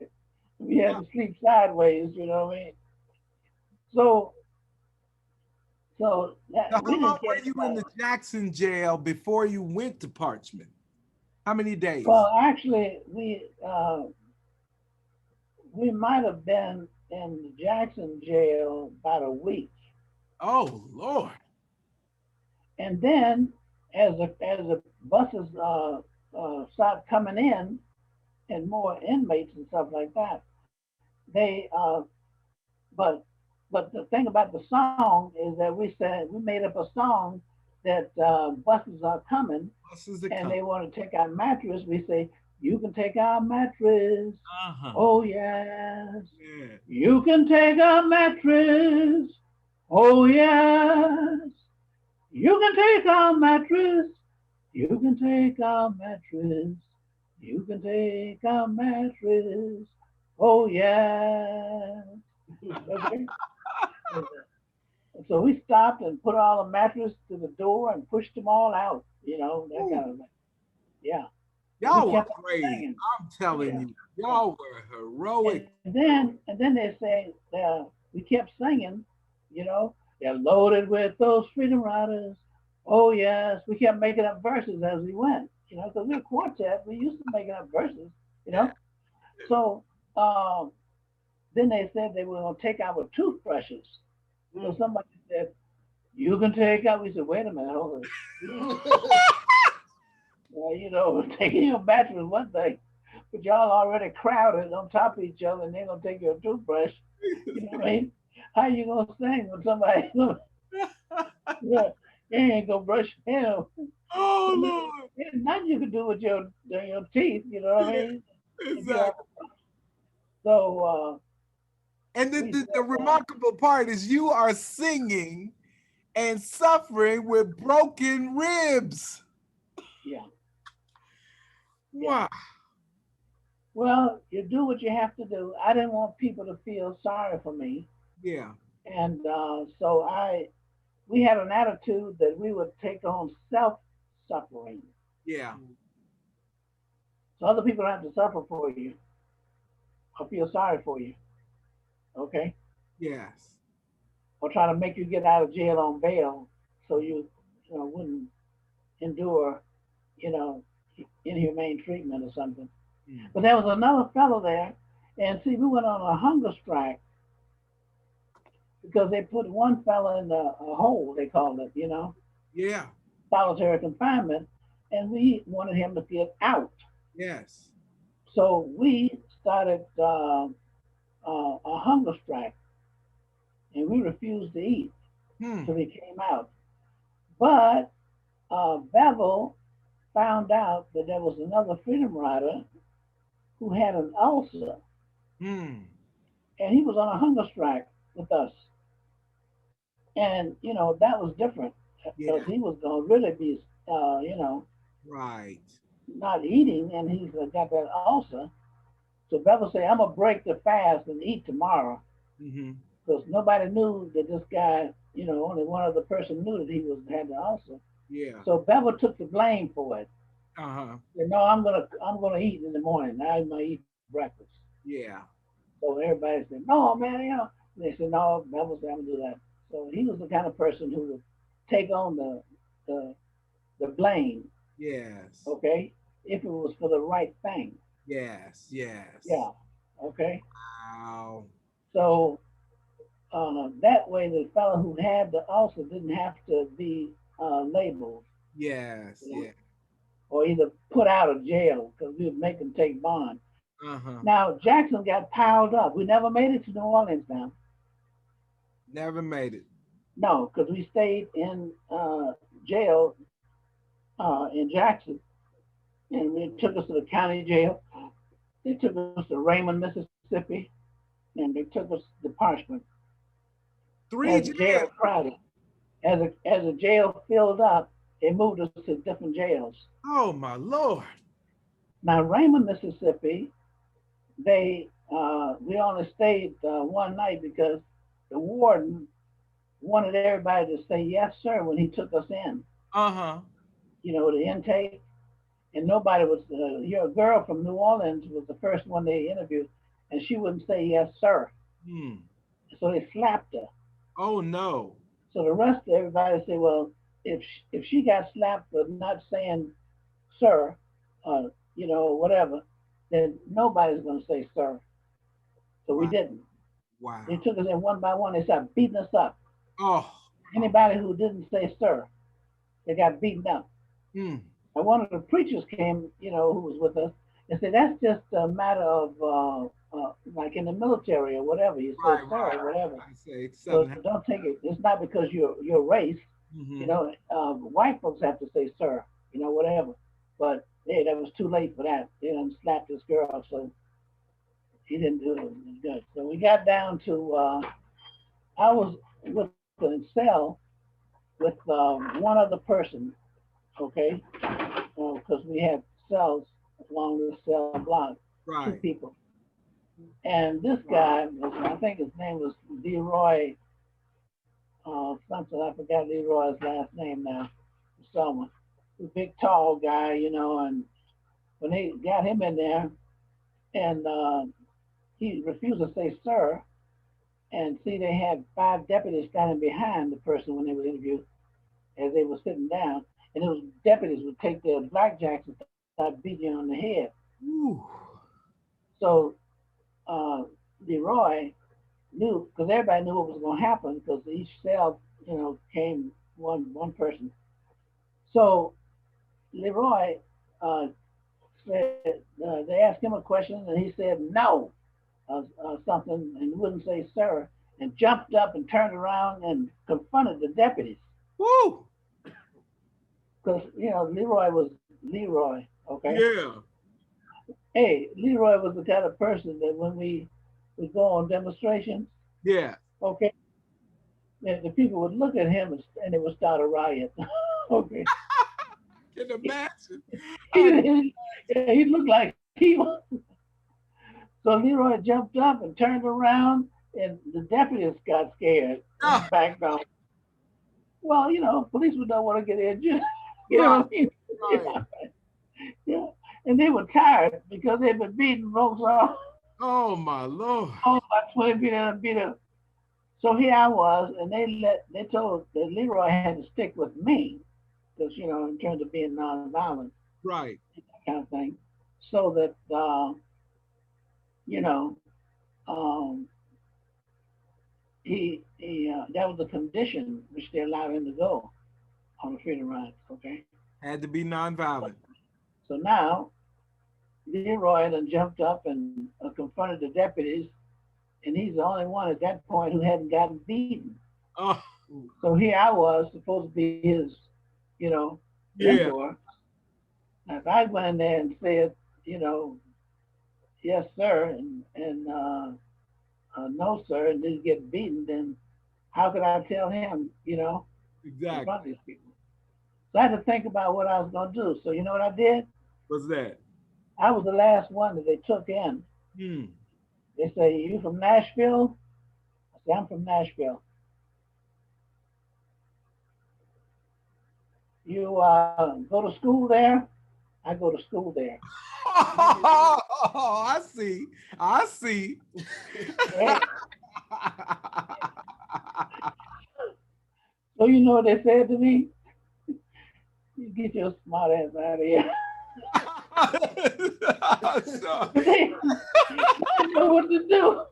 We had to sleep sideways. You know what I mean? So so So that we how long didn't were catch you in nobody. the Jackson jail before you went to Parchment? How many days? Well, actually, we might have been in the Jackson jail about a week, Oh Lord. and then as the buses stopped coming in and more inmates and stuff like that, they but but the thing about the song is that we made up a song that buses are coming Buses are and coming. they want to take our mattress. We say, "You can take our mattress." Uh-huh. Oh yes, Yeah. you can take our mattress. Oh yes, you can take our mattress. You can take our mattress. You can take our mattress. Oh yes. Okay. So we stopped and put all the mattress to the door and pushed them all out. That Ooh, kind of thing. Yeah. But we y'all were kept on brave. singing. I'm Oh telling yeah. you, Yeah. y'all were heroic. And then they say we kept singing, they're loaded with those freedom riders. Oh yes, we kept making up verses as we went, because we're a quartet. We used to making up verses, you Yeah. know. So um, then they said they were going to take our toothbrushes. So Mm. somebody said, "You can take out." We said, "Wait a minute, hold on." Taking your mattress is one thing, but y'all already crowded on top of each other, and they're gonna take your toothbrush. You know what I mean? How you gonna sing when somebody, yeah, you ain't gonna brush your hair? Oh Lord. There's nothing you can do with your teeth. You know what I Yeah, mean? If you have, exactly. so And we the said, remarkable part is you are singing and suffering with broken ribs. yeah, yeah. Wow. Well, you do what you have to do. I didn't want people to feel sorry for me, Yeah. and so we had an attitude that we would take on self suffering. Yeah. So other people don't have to suffer for you or feel sorry for you, okay? Yes. Or try to make you get out of jail on bail so you wouldn't endure, you know, inhumane treatment or something. But Mhm. there was another fellow there, and see, we went on a hunger strike because they put one fellow in a hole, they called it, Yeah. solitary confinement, and we wanted him to get out. Yes. So we started a hunger strike, and we refused to eat Hmm. till he came out. But Bevel found out that there was another freedom rider who had an ulcer, Hmm. and he was on a hunger strike with us. And that was different because Yeah. he was going to really be, Right. not eating, and he's got that ulcer. So Bevel said, "I'm gonna break the fast and eat tomorrow," Mm-hmm. because nobody knew that this guy, only one other person knew that he was had the ulcer. Yeah. So Bevel took the blame for it. Uh-huh. Said, "No, I'm gonna eat in the morning. I'm gonna eat breakfast." Yeah. So everybody said, "No, man, And they said, "No, Bevel said I'm gonna do that." So he was the kind of person who would take on the the blame, Yes. okay, if it was for the right thing. Yes. Yes. Yeah, okay. Wow. So that way, the fellow who had the ulcer didn't have to be labeled, Yes. you know, Yeah. or either put out of jail because we would make them take bond. Uh-huh. Now Jackson got piled up. We never made it to New Orleans now. Never made it. No, because we stayed in jail in Jackson, and they took us to the county jail. They took us to Raymond, Mississippi, and they took us to Parchment. Three As the jail jails. crowded, as the jail filled up, they moved us to different jails. Oh my Lord. Now Raymond, Mississippi, they we only stayed one night because the warden wanted everybody to say yes sir when he took us in. Uh-huh. You know, the intake, and nobody was. Your girl from New Orleans was the first one they interviewed, and she wouldn't say yes sir, Hmm. so they slapped her. Oh no. So the rest of everybody said, well, if she got slapped for not saying sir, you know, whatever, then nobody's going to say sir. So we Wow. didn't. They Wow. took us in one by one. They started beating us up. Oh. Anybody who didn't say sir, they got beaten up. Hmm. And one of the preachers came, you know, who was with us, and said that's just a matter of like in the military or whatever. You say Right, sir right. or whatever. I say So seven. don't take it. It's not because you're race. You Mm-hmm. know, white folks have to say sir. You know, whatever. But hey, that was too late for that. They done slapped this girl, so he didn't do it good. So we got down to I was with a cell with one other person, okay, because we had cells along the cell block, two Right. people. And this guy was, I think his name was Leroy something. I forgot Leroy's last name now. Someone, a big tall guy, you know, and when they got him in there, and he refused to say sir, and see, they had five deputies standing behind the person when they were interviewed as they were sitting down, and those deputies would take their blackjacks and start beating you on the head. Ooh. So uh, Leroy knew, because everybody knew what was going to happen, because each cell, you know, came one person. So Leroy said they asked him a question, and he said no, something, and wouldn't say sir, and jumped up and turned around and confronted the deputies. Woo. Because you know Leroy was Leroy, okay. Yeah. Hey, Leroy was the kind of person that when we would go on demonstrations, Yeah. okay, the people would look at him and they would start a riot. Okay, Can imagine. he I didn't. Yeah, he looked like he was. So Leroy jumped up and turned around, and the deputies got scared and ah, backed off. Well, you know, police would don't want to get injured. You know right, what I mean? right. Yeah. And they were tired because they'd been beating folks Oh my Lord. all about 20 feet and beat up. So here I was, and they told that Leroy had to stick with me because you know in terms of being nonviolent, Right. that kind of thing, so that you know um, he that was a condition which they allowed him to go on the freedom rides. Okay, Had to be nonviolent. so now Leroy then jumped up and confronted the deputies, and he's the only one at that point who hadn't gotten beaten. Oh, So here I was supposed to be his, you know, yeah. mentor. Now, if I went in there and said, you know, yes sir, and no sir, and didn't get beaten, then how could I tell him, you know, in front of Exactly. these people? So I had to think about what I was going to do. So you know what I did? What's that? I was the last one that they took in. Hmm. They say, you from Nashville? I said, I'm from Nashville. You go to school there? I go to school there. Oh, I see. I see. Hey, so you know what they said to me? You get your smart ass out of here. So, They didn't know what to do.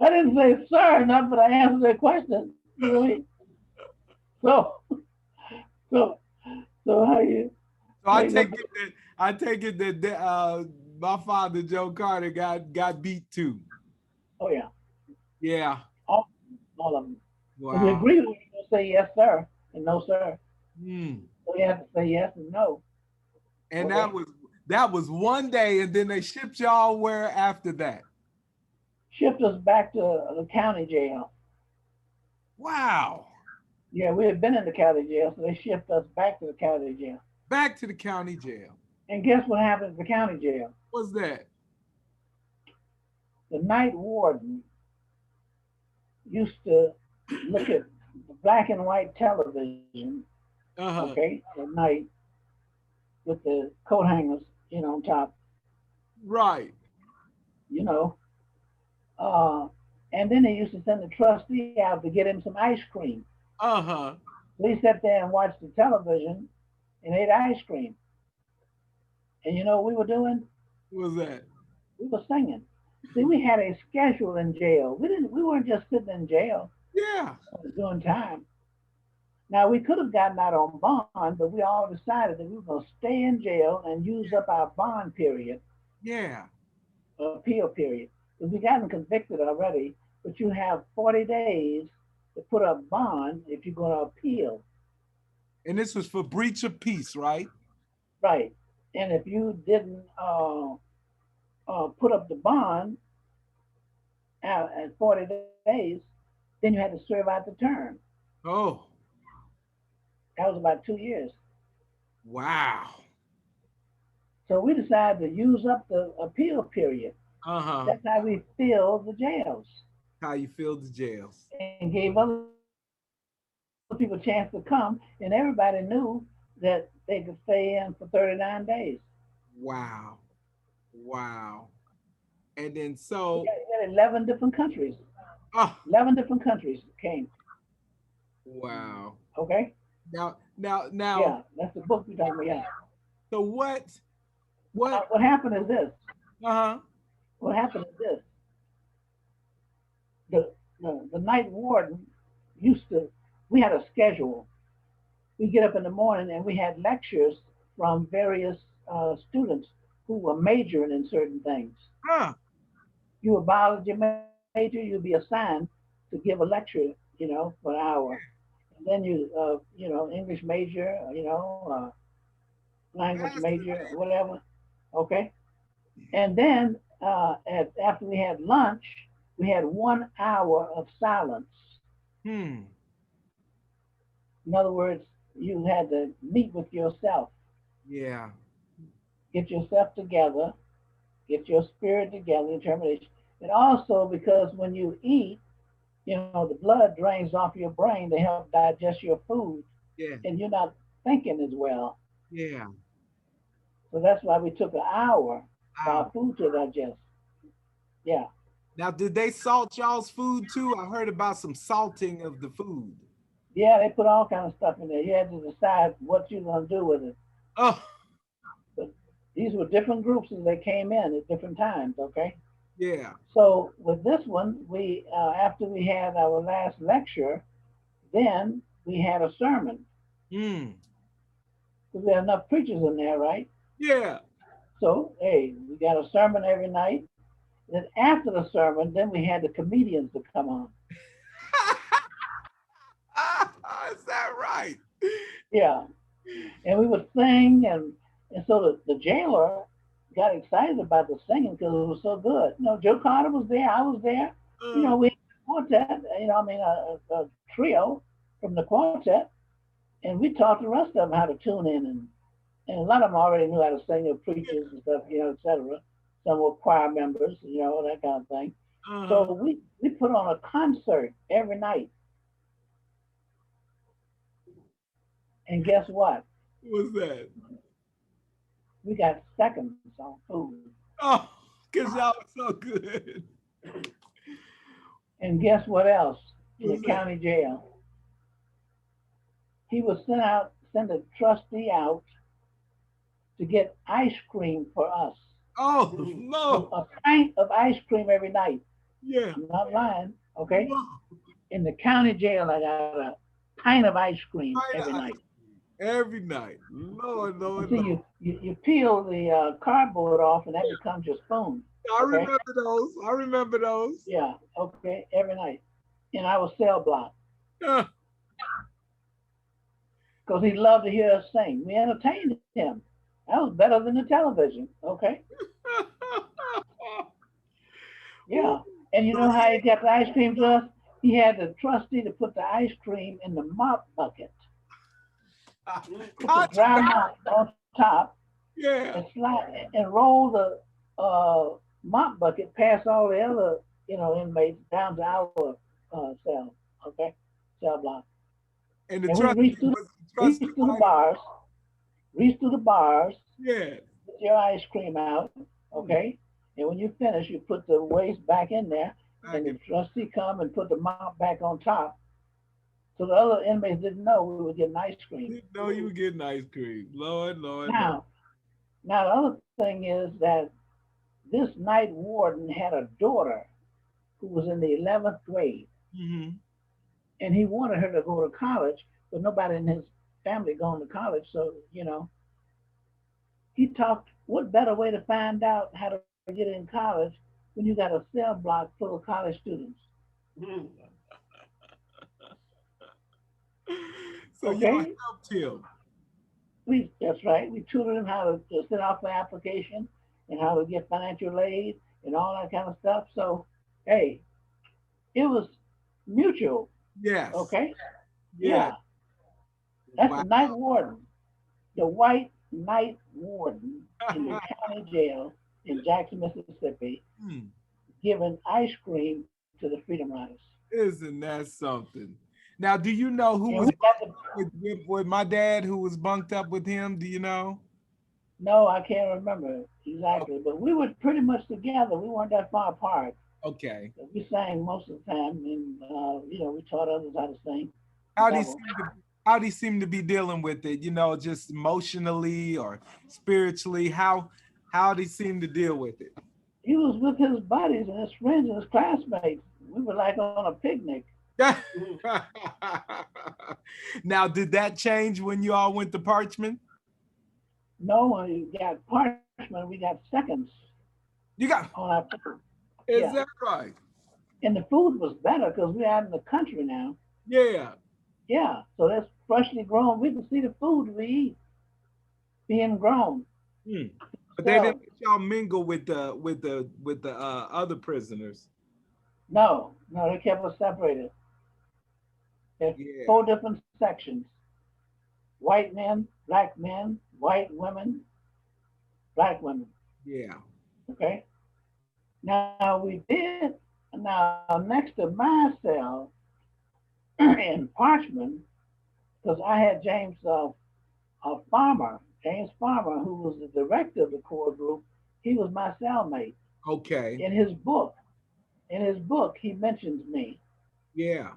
I didn't say sir enough, but I answered their question. You know what I mean? So, so, so I how you take gonna do? it that my father Joe Carter got beat too. Oh yeah, Yeah. all, all of them. Because we Wow. agreed we were gonna say yes sir and no sir. Hmm. So you have to say yes and no. And Okay. that was one day, and then they shipped y'all where after that? Shipped us back to the county jail. Wow. Yeah, we had been in the county jail, so they shipped us back to the county jail. Back to the county jail. And guess what happened at the county jail? What's that? The night warden used to look at the black and white television, Uh-huh. okay, at night with the coat hangers, on top, Right. you know. Uh, and then they used to send the trustee out to get him some ice cream. Uh-huh. So he sat there and watched the television and ate ice cream. And you know what we were doing? What's that? We were singing. See, we had a schedule in jail. We weren't just sitting in jail Yeah. doing time. Now we could have gotten out on bond, but we all decided that we were going to stay in jail and use up our bond period, Yeah. appeal period. Because we gotten convicted already, but you have 40 days to put up bond if you're going to appeal. And this was for breach of peace, right? Right. And if you didn't put up the bond at 40 days, then you had to serve out the term. Oh, That was about 2 years. wow. So we decided to use up the appeal period. Uh-huh. That's how we filled the jails How you filled the jails. and gave other people a chance to come. And everybody knew that they could stay in for 39 days. Wow. Wow. And then We so, had 11 different countries. oh, 11 different countries came. wow. Okay? Now, Yeah, that's the book you're talking about. Yeah. so what, What happened is this. uh-huh. What happened is this. The night warden used to, we had a schedule. We get up in the morning and we had lectures from various students who were majoring in certain things. Huh. You were a biology major, you'd be assigned to give a lecture, for an hour. And then English major, language major, Fascinating. whatever. Okay. And then after we had lunch, we had 1 hour of silence. Hmm. In other words, you had to meet with yourself, Yeah. get yourself together, get your spirit together, determination. And also because when you eat, the blood drains off your brain to help digest your food, Yeah. and you're not thinking as well. Yeah. So that's why we took an hour for our Wow. food to digest. Yeah. Now, did they salt y'all's food too? I heard about some salting of the food. Yeah, they put all kind of stuff in there. You had to decide what you're going to do with it. Oh, But these were different groups as they came in at different times, okay? yeah. So with this one, we after we had our last lecture, then we had a sermon Hmm. because we had enough preachers in there, right? Yeah. So hey, we got a sermon every night. Then after the sermon, then we had the comedians to come on. Is that right? Yeah, and we would sing, and so the jailer got excited about the singing because it was so good. Joe Carter was there, I was there. Uh, We had a quartet, a trio from the quartet, and we taught the rest of them how to tune in, and a lot of them already knew how to sing, preachers and stuff, etc. Some were choir members, that kind of thing. uh-huh. So we put on a concert every night, and guess what? What's that? We got seconds on food. Oh, because y'all was so good. And guess what else? In the What's that? county jail, he would send a trustee out to get ice cream for us. Oh, So no. a pint of ice cream every night. Yeah. I'm not lying, okay? No. In the county jail, I got a pint of ice cream every Right. night. Every night. Lord, And Lord, see, Lord. you peel the cardboard off, and that becomes your spoon. I Okay? remember those. I remember those. Yeah. Okay. Every night in our cell block, Uh, because he loved to hear us sing. We entertained him. That was better than the television. Okay. Ooh, Yeah. And you so know how he got the ice cream to us? He had the trustee to put the ice cream in the mop bucket, put the dry controversy. mop on top, and Yeah. slide and roll the mop bucket past all the other, inmates down to our cell. Okay, cell block. And the And we trustee was the reached trustee through the white. bars, reached through the bars, Yeah. get your ice cream out. Hmm. Okay. And when you finish, you put the waste back in there, and Back the in, trustee come and put the mop back on top. So the other inmates didn't know we were getting ice cream. didn't know you were getting ice cream. Lord, Lord, Lord. Now, now the other thing is that this night warden had a daughter who was in the 11th grade, Hmm. and he wanted her to go to college, but nobody in his family going to college. So he talked. What better way to find out how to get in college when you got a cell block full of college students? Mm. So y'all Okay, helped him. that's right. We tutored him how to set off for application and how to get financial aid and all that kind of stuff. So, hey, it was mutual. Yes. Okay, Yeah. yeah, that's Wow. the night warden, the white night warden in the county jail in Jackson, Mississippi, Hmm. giving ice cream to the Freedom Riders. Isn't that something? Now, do you know who And we was got the with my dad who was bunked up with him? Do you know? no, I can't remember exactly, but we were pretty much together. We weren't that far apart. Okay. We sang most of the time, and we taught others how to sing a How do you couple. seem to how do you seem to be dealing with it? Just emotionally or spiritually? How do you seem to deal with it? He was with his buddies and his friends and his classmates. We were like on a picnic. Mm. Now, did that change when you all went to Parchment? No one got punishment. We got seconds You got, on our food. Yeah, is that right? and the food was better because we're out in the country now. Yeah. Yeah, so that's freshly grown. We can see the food we eat being grown. Hmm. But they didn't So let y'all mingle with the other prisoners. no, no, they kept us separated. There's Yeah. 4 different sections: white men, black men, white women, black women. Yeah. Okay. Now we did. Now next to my cell in Parchman, because I had James Farmer, who was the director of the core group. He was my cellmate. Okay. In his book, he mentions me, Yeah.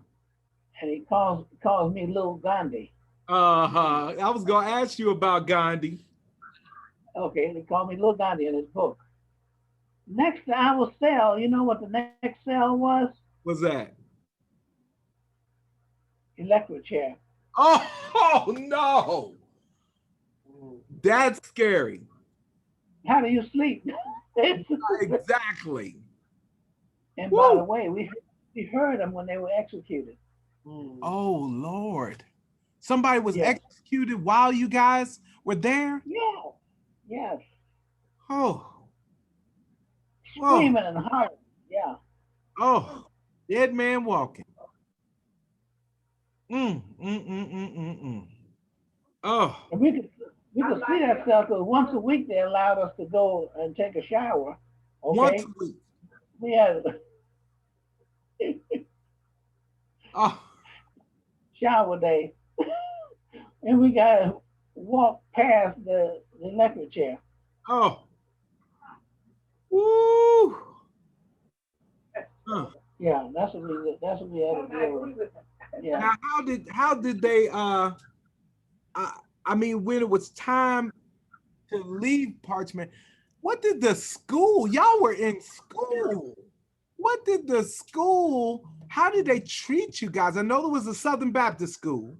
and he calls me Little Gandhi. Uh-huh. I was gonna ask you about Gandhi. Okay, he called me Little Gandhi in his book. Next to our cell, you know what the next cell was? What's that? Electric chair. Oh no. Mm. That's scary. How do you sleep? Exactly. And by the Woo. way, we heard them when they were executed. Mm. Oh Lord. Somebody was Yes. executed while you guys were there? Yeah. Yes. Oh. Oh. Screaming and hollering. Yeah. Oh. Dead man walking. Mm. Oh. And we could see that stuff because once a week they allowed us to go and take a shower. Once a Okay. week. We had Oh. shower day, and we got to walk past the electric chair. Oh. Woo. Huh. Yeah, that's what we had to deal with. Yeah. Now how did they I, I mean when it was time to leave Parchment, what did the school, y'all were in school, what did the school, how did they treat you guys? I know there was a Southern Baptist school,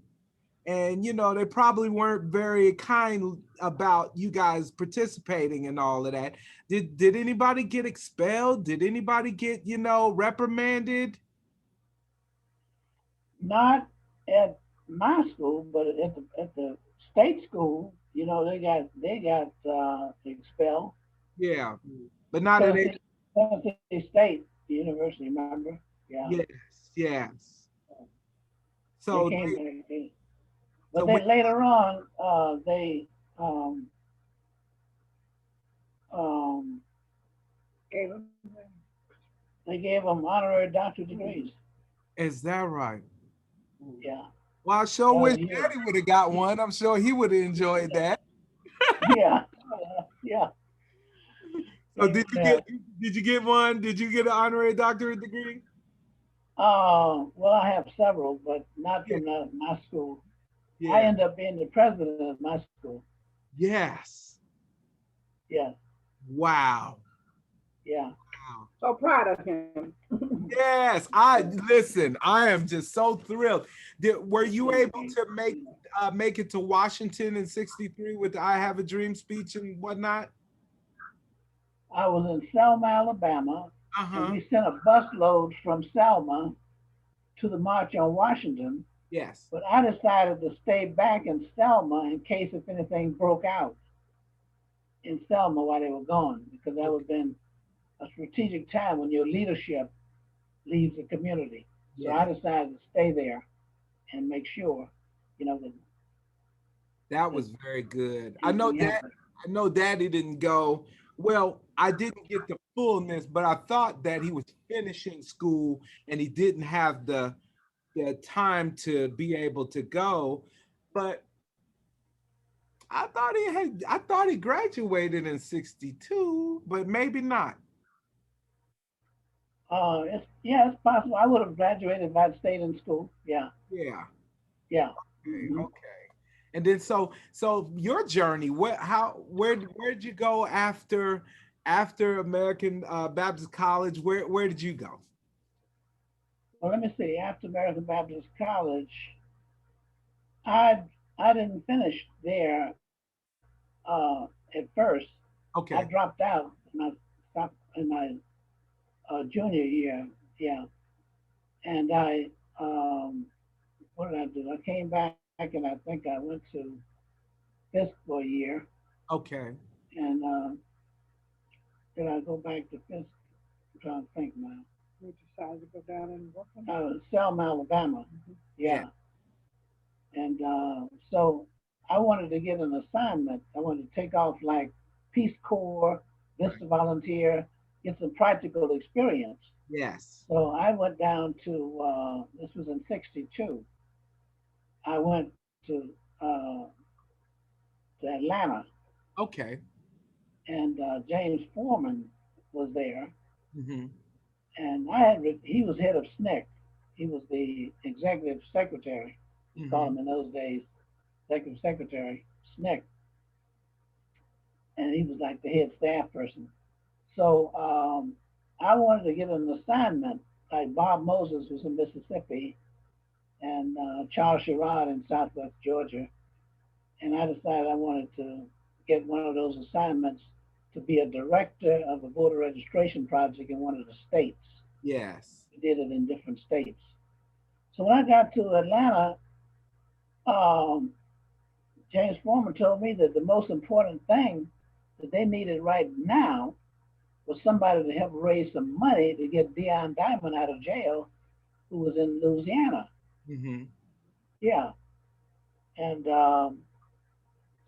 and they probably weren't very kind about you guys participating and all of that. Did anybody get expelled? Did anybody get reprimanded? Not at my school, but at the state school. you know, they got expelled. Yeah, but not at Tennessee, Tennessee State University, remember? Yeah, yes, yes. they So came they, back. so But when, then later on, um, um, Gave him they gave them honorary doctorate degrees. is that right? Yeah, Well, I sure that wish was years. Daddy would have got one. I'm sure he would have enjoyed that. Yeah, yeah. So They, did you get one? Did you get an honorary doctorate degree? well, I have several, but not Yeah, from my school. I yeah. ended up being the president of my school. Yes. Yeah, Wow. yeah. Wow. so proud of him. Yes, I listen. I am just so thrilled. Were you able to make it to Washington in '63 with the "I Have a Dream" speech and whatnot? I was in Selma, Alabama, Uh and huh. we sent a busload from Selma to the March on Washington. Yes. But I decided to stay back in Selma in case if anything broke out in Selma while they were gone, because that would Okay. have been a strategic time when your leadership leaves the community. So I Yeah, decided to stay there and make sure, that, that that was very good. anything happened. I know Daddy didn't go. Well, I didn't get the fullness, but I thought that he was finishing school and he didn't have the time to be able to go. But I thought he graduated in '62, but maybe not. It's possible. I would have graduated if I'd stayed in school. Yeah, Yeah. yeah. Okay. Hmm. Okay. And then so your journey, where did you go after American Baptist College? Where did you go? Well, let me see. After American Baptist College, I I didn't finish there at first. I Okay. dropped out in my in my junior year. Yeah, and I what did I do? I came back and I think I went to Fisk for a year, Okay. and then I go back to Fisk. I'm trying to think now. We decided to go down and work on Selma, Alabama. Yeah. Yeah, and so I wanted to get an assignment. I wanted to take off like Peace Corps, Right. Vista Volunteer, get some practical experience. Yes. So I went down to this was in '62. I went to Atlanta, Okay. and James Foreman was there, Hmm. and he was head of SNCC. He was the executive secretary. We called Hmm. him in those days executive secretary, SNCC, and he was like the head staff person. So I wanted to get an assignment. Like Bob Moses was in Mississippi, and Charles Sherrod in Southwest Georgia, and I decided I wanted to get one of those assignments to be a director of a voter registration project in one of the states. Yes. We did it in different states. So when I got to Atlanta, um, James Foreman told me that the most important thing that they needed right now was somebody to help raise some money to get Dion Diamond out of jail, who was in Louisiana. Hmm. Yeah, and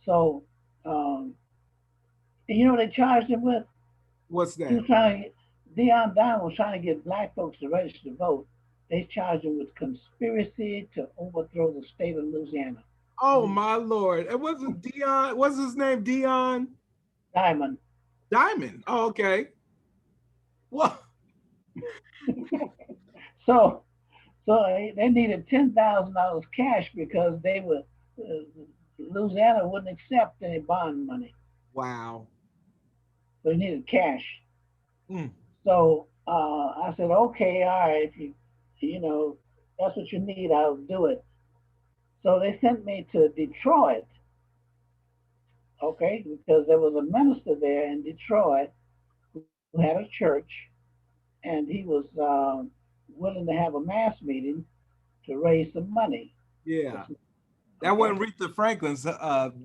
so um, you know what they charged him with? What's He that? was trying. Dion Diamond was trying to get black folks to register to vote. They charged him with conspiracy to overthrow the state of Louisiana. Oh my Lord! It wasn't Dion. What's his name? Dion Diamond. Diamond. Oh, okay. What? So they needed $10,000 cash because they were Louisiana wouldn't accept any bond money, Wow. so they needed cash. Mm. So I said, okay, all right, if you that's what you need, I'll do it. So they sent me to Detroit, okay, because there was a minister there in Detroit who had a church, and he was willing to have a mass meeting to raise some money for Yeah. That wasn't Aretha Franklin's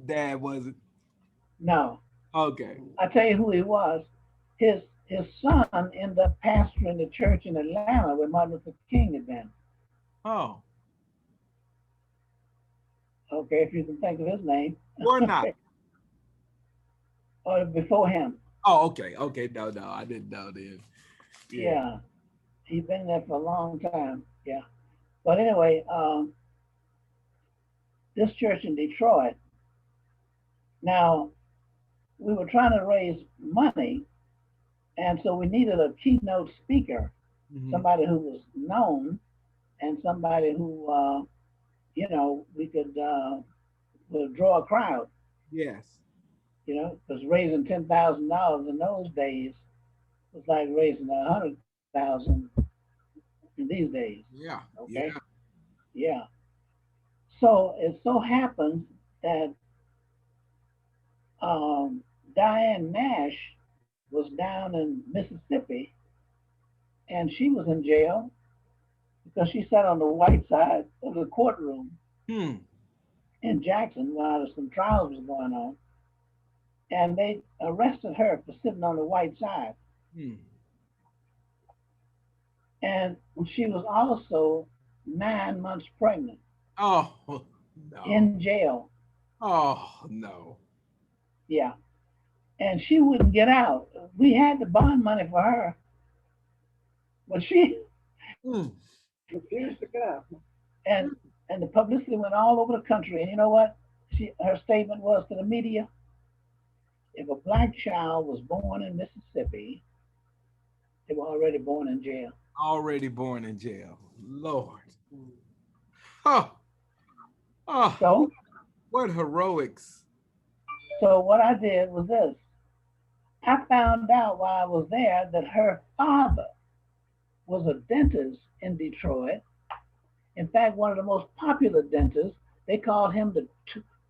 dad, was it? No, Okay. I tell you who he was. His son ended up pastoring the church in Atlanta where Martin Luther King had been. Oh, Okay, if you can think of his name. or not. Okay, or before him. Oh, okay. Okay. No, no, I didn't know then. Yeah. Yeah, he's been there for a long time. Yeah, but anyway, this church in Detroit. Now we were trying to raise money, and so we needed a keynote speaker, Hmm. somebody who was known, and somebody who we could draw a crowd. Yes. Because raising $10,000 in those days was like raising 100,000 in these days. Yeah. Okay, Yeah. yeah. So it so happens that um, Diane Nash was down in Mississippi, and she was in jail because she sat on the white side of the courtroom Hmm. in Jackson while some trials was going on, and they arrested her for sitting on the white side. Hmm. And she was also 9 months pregnant Oh no. in jail. Oh no. Yeah. And she wouldn't get out. We had the bond money for her, but she Hmm. Refused to get out. and and the publicity went all over the country. And you know what? Her statement was to the media: if a black child was born in Mississippi, they were already born in jail. Already born in jail. Lord. Oh. Oh. So What heroics. so what I did was this. I found out while I was there that her father was a dentist in Detroit. In fact, one of the most popular dentists. They called him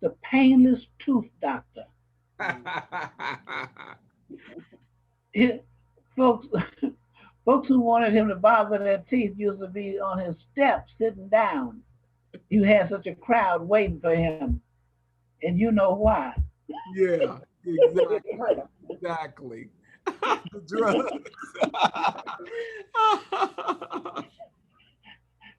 the painless tooth doctor. He- folks folks who wanted him to bother their teeth used to be on his steps sitting down. You had such a crowd waiting for him, and you know why. Yeah. Exactly. Exactly. The drugs.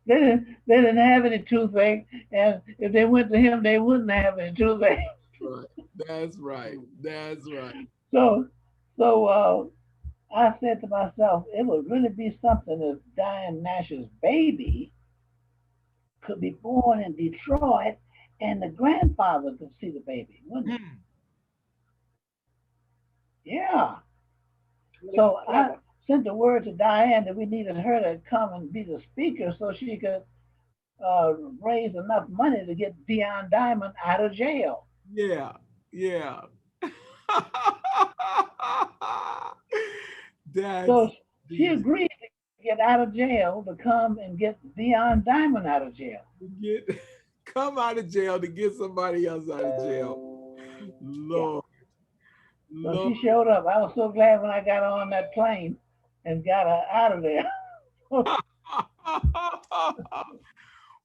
They didn't have any toothache, and if they went to him, they wouldn't have any toothache. Right. That's right. That's right. So so I said to myself, it would really be something if Diane Nash's baby could be born in Detroit and the grandfather could see the baby, wouldn't it? Hmm. Yeah. Really So I clever. sent the word to Diane that we needed her to come and be the speaker so she could raise enough money to get Dion Diamond out of jail. Yeah. Yeah. That's So she the agreed to get out of jail to come and get Dion Diamond out of jail. get come out of jail to get somebody else out of jail. Yeah. Lord, So Lord. she showed up. I was so glad when I got on that plane and got her out of there.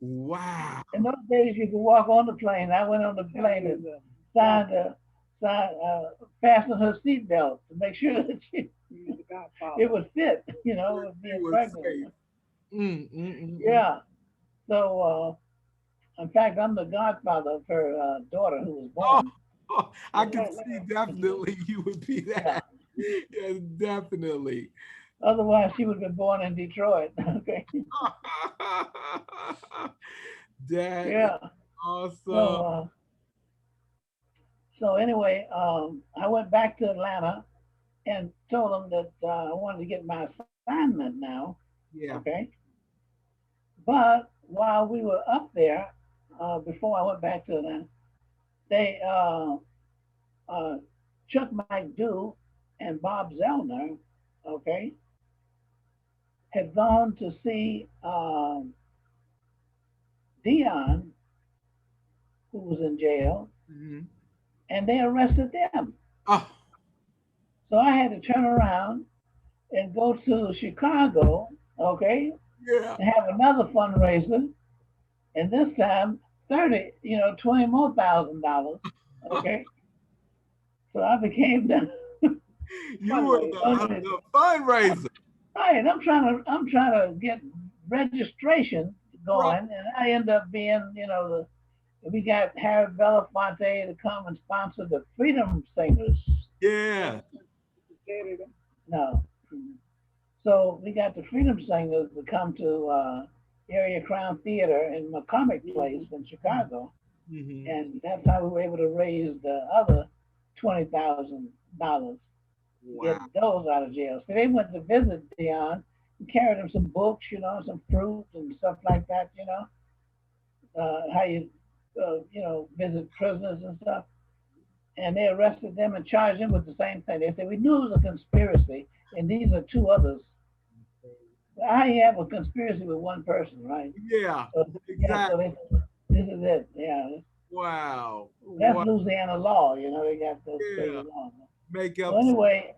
Wow. In those days, you could walk on the plane. I went on the plane and signed, fastened her seatbelt to make sure that He was the it godfather. would fit, with You being were pregnant. safe. Mm. Yeah. So, in fact, I'm the godfather of her daughter who was Oh, born. I Yeah. can see definitely you would be Yeah. that. Yes, definitely. Otherwise, she would have been born in Detroit. Okay. That is Yeah. awesome. So, anyway, I went back to Atlanta and told them that I wanted to get my assignment now. Yeah. Okay. But while we were up there, before I went back to Atlanta, they uh, Chuck McDo and Bob Zellner, okay, had gone to see Dion, who was in jail, Mhm. and they arrested them. Oh, So I had to turn around and go to Chicago, okay, yeah. and have another fundraiser, and this time 30, $20 more thousand dollars. Okay. So I became the You were the fundraiser. right. I'm trying to get registration Right. going, and I end up being, we got Harry Belafonte to come and sponsor the Freedom Singers. Yeah. No. So we got the Freedom Singers to come to Area Crown Theater in McCormick Place in Chicago, Mm-hmm. and that's how we were able to raise the other $20,000 to get Wow. those out of jail. So they went to visit Dion and carried him some books, some fruit and stuff like that, how you, visit prisoners and stuff. And they arrested them and charged them with the same thing. They said, we knew it was a conspiracy, and these are two others. I have a conspiracy with one person, right? Yeah. So, yeah, so Exactly. this is it. Yeah, Wow. that's Wow. Louisiana law. They got those state Yeah. laws. Make So up. anyway,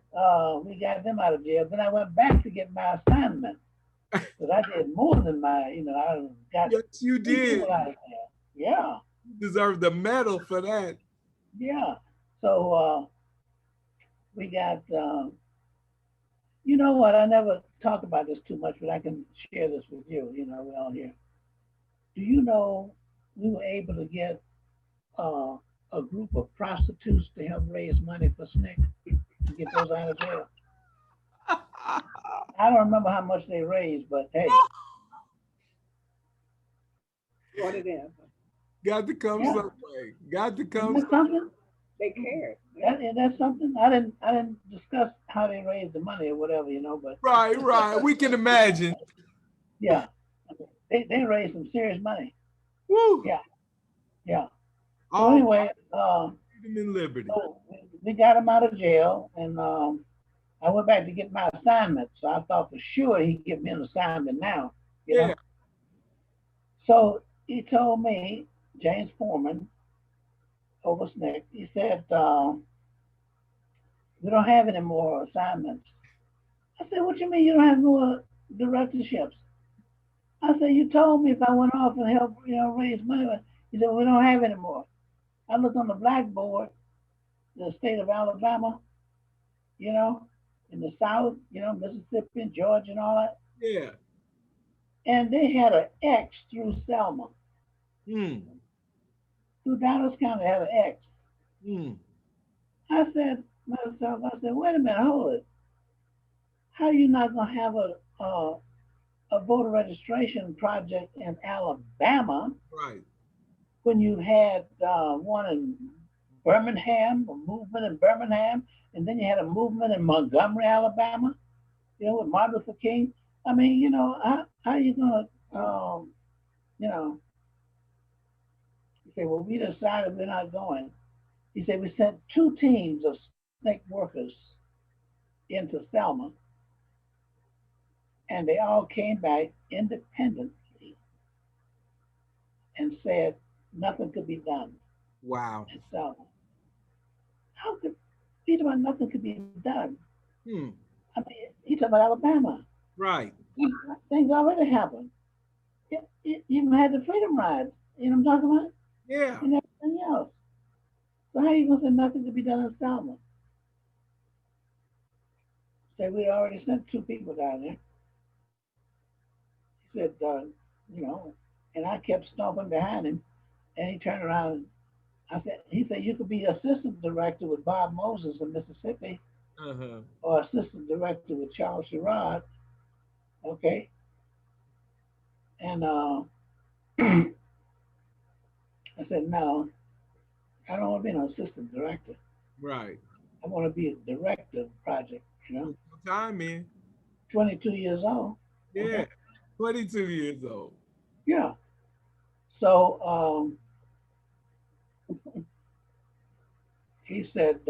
we got them out of jail. Then I went back to get my assignment because I did more than I got Yes, you 3 did. people out of jail. Yeah, You deserve the medal for that. yeah. So we got, you know what? I never talk about this too much, but I can share this with you. We're all here. Do you know we were able to get uh, a group of prostitutes to help raise money for SNCC to get those out of jail? I don't remember how much they raised, but hey, Brought it in. Got to come yeah, some way. Got to isn't come that some. something? They cared. That's something. I didn't discuss how they raised the money or whatever, but Right, right. We can imagine. yeah, they raised some serious money. Woo. Yeah, yeah. So All anyway, freedom and liberty. so we got him out of jail, and I went back to get my assignment. So I thought for sure he'd give me an assignment now, you Yeah. know. So he told me, James Foreman over SNCC, he said, we don't have any more assignments. I said, what you mean you don't have more directorships? I said, you told me if I went off and helped, raise money. He said, well, we don't have any more. I looked on the blackboard, the state of Alabama, you know, in the South, Mississippi and Georgia and all that. Yeah. And they had an X through Selma. Mm. Through Dallas County had an X. Mm. I said myself, wait a minute, hold it. How are you not gonna have a voter registration project in Alabama Right. when you had one in Birmingham, a movement in Birmingham, and then you had a movement in Montgomery, Alabama, with Martin Luther King. I mean, how are you gonna, you know, he said, well, we decided we're not going. He said, we sent 2 teams of SNCC workers into Selma, and they all came back independently and said nothing could be done Wow. in Selma. How could he talking about nothing could be done? Hmm. I mean, he talking about Alabama. Right. Things already happened. You even had the freedom rides. You know what I'm talking about? Yeah. And everything else. So how you gonna say nothing could be done in Selma? Say we already sent 2 people down there. He said, and I kept stomping behind him, and he turned around. He said, you could be assistant director with Bob Moses in Mississippi, Uh-huh. or assistant director with Charles Sherrod. Okay, and I said, no, I don't want to be an assistant director. Right. I want to be a director of the project. Time in. 22 years old. Yeah. Okay, 22 years old. yeah. So he said,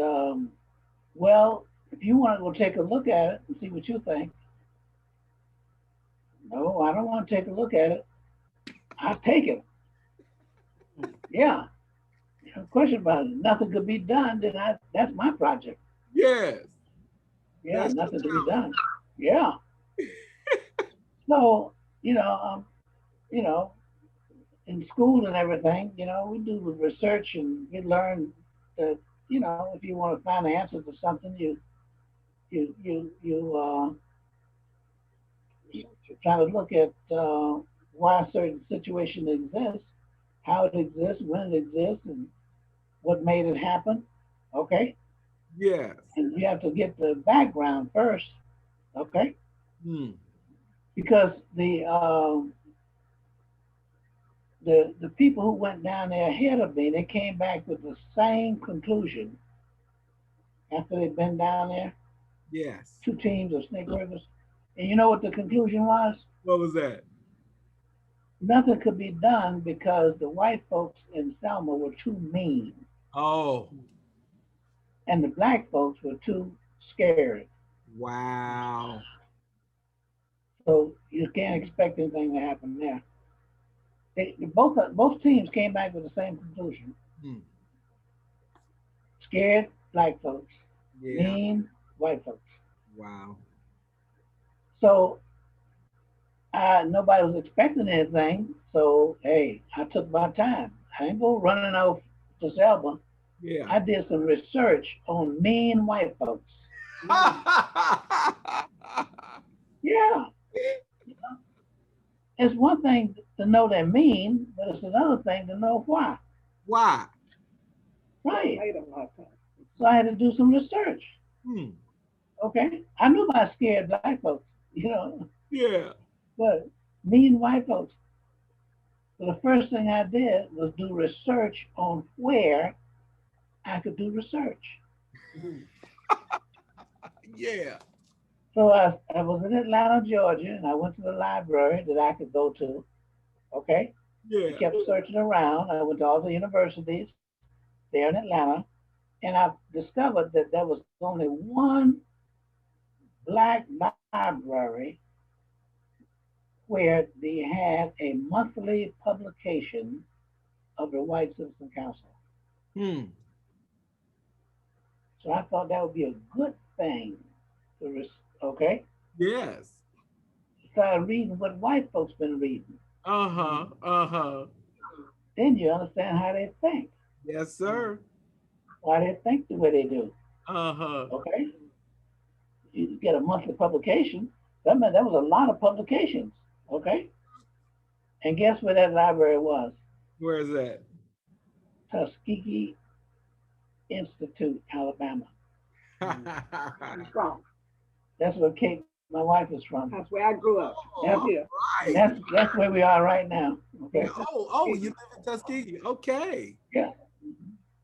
well, if you want to go take a look at it and see what you think. No, I don't want to take a look at it. I'll take it. Yeah. No question about it. Nothing could be done. That's my project. Yes. Yeah, That's nothing the to be challenge. done. Yeah. So, you know, in school and everything, we do the research and we learn that, if you want to find the answer to something, you try to look at why a certain situation exists, how it exists, when it exists, and what made it happen. Okay, Yes. and you have to get the background first. Okay, Hmm. because the people who went down there ahead of me, they came back with the same conclusion after they'd been down there, Yes. two teams of snake workers. And you know what the conclusion was? What was that? Nothing could be done because the white folks in Selma were too mean, Oh, and the black folks were too scared. wow. So you can't expect anything to happen there. Both teams came back with the same conclusion: Hmm. scared black folks, Yeah. mean white folks. Wow. So nobody was expecting anything. So hey, I took my time. I didn't go running out to Selma. Yeah. I did some research on mean white folks. Yeah, it's one thing to know they're mean, but it's another thing to know why. Why? What Right. made them like that? So I had to do some research. Hmm. Okay. I knew about scared black folks, Yeah. but mean white folks. So the first thing I did was do research on where I could do research. Mhm. Yeah. So I was in Atlanta, Georgia, and I went to the library that I could go to. Okay. I Yeah. kept searching around. I went to all the universities there in Atlanta, and I discovered that there was only one black library where they had a monthly publication of the White Citizen Council. Hmm. So I thought that would be a good thing okay, Yes. start reading what white folks been reading. Uh-huh. Uh-huh. Then you understand how they think, Yes, sir. why they think the way they do. Uh-huh. Okay, you get a monthly publication. That meant there was a lot of publications. Okay, and guess where that library was? Where is that? Tuskegee Institute, Alabama. I'm from. That's where Kate, my wife, is from. That's where I grew up. Yep. Oh, all Here. And right. that's where we are right now. Okay. Oh, you live in Tuskegee. Okay. Yeah.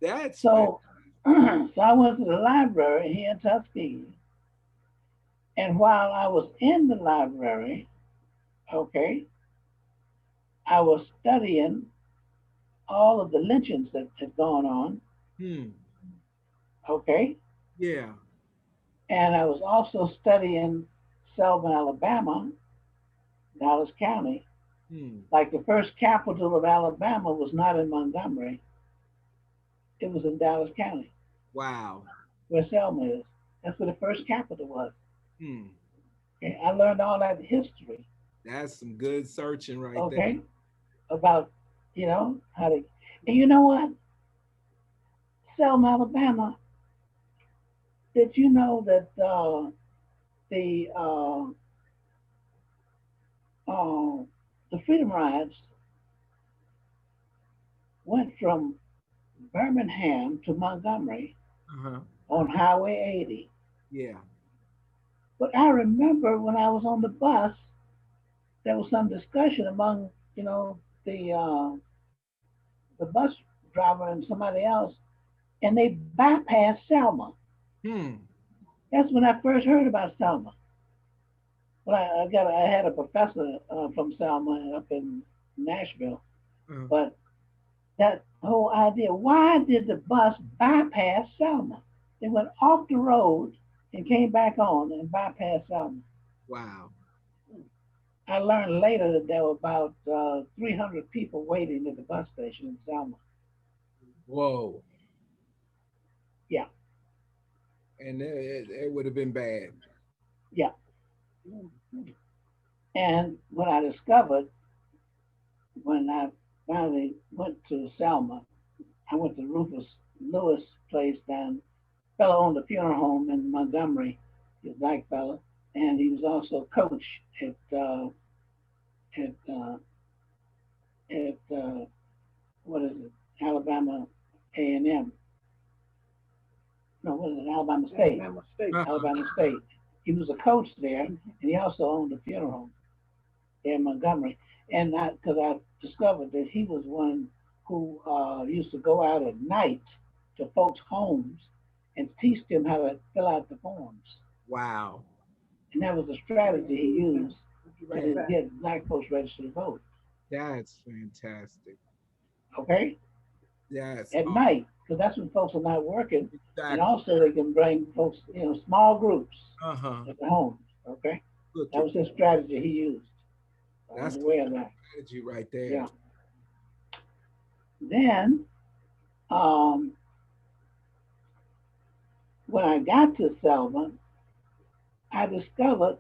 That's fair. So, so I went to the library here in Tuskegee, and while I was in the library, okay, I was studying all of the lynchings that had gone on, Hmm. okay, Yeah. and I was also studying Selma, Alabama, Dallas County. Hmm. Like the first capital of Alabama was not in Montgomery; it was in Dallas County, Wow. where Selma is. That's where the first capital was. Hmm. Okay, I learned all that history. That's some good searching right there. Okay, about how to. And you know what? Selma, Alabama. Did you know that the uh, uh, the Freedom Rides went from Birmingham to Montgomery Uh-huh. on Highway 80? Yeah. But I remember when I was on the bus, there was some discussion among the uh, the bus driver and somebody else, and they bypassed Selma. Hmm. That's when I first heard about Selma. Well, I had a professor from Selma up in Nashville, Uh, but that whole idea, why did the bus bypass Selma? They went off the road and came back on and bypassed Selma. wow. I learned later that there were about 300 people waiting at the bus station in Selma. Whoa. Yeah, And it would have been bad. yeah. And what I discovered when I finally went to Selma. I went to Rufus Lewis' place down. Fellow owned a funeral home in Montgomery. He's a black fellow, and he was also a coach at what is it? Alabama A&M. No, what is it? Alabama State. Alabama State. Uh-huh. Alabama State. He was a coach there, and he also owned a funeral home there in Montgomery. And because I discovered that he was one who used to go out at night to folks' homes and teach them how to fill out the forms. Wow. And that was a strategy he used Right to back. get black folks registered to vote. That's fantastic. Okay, Yes. at Oh, night, because that's when folks are not working, and exactly. also they can bring folks, small groups Uh-huh. at the homes. Okay, Look that at was his strategy he used. I was that's the aware of that. strategy right there. Yeah. Then, um, when I got to Selma, I discovered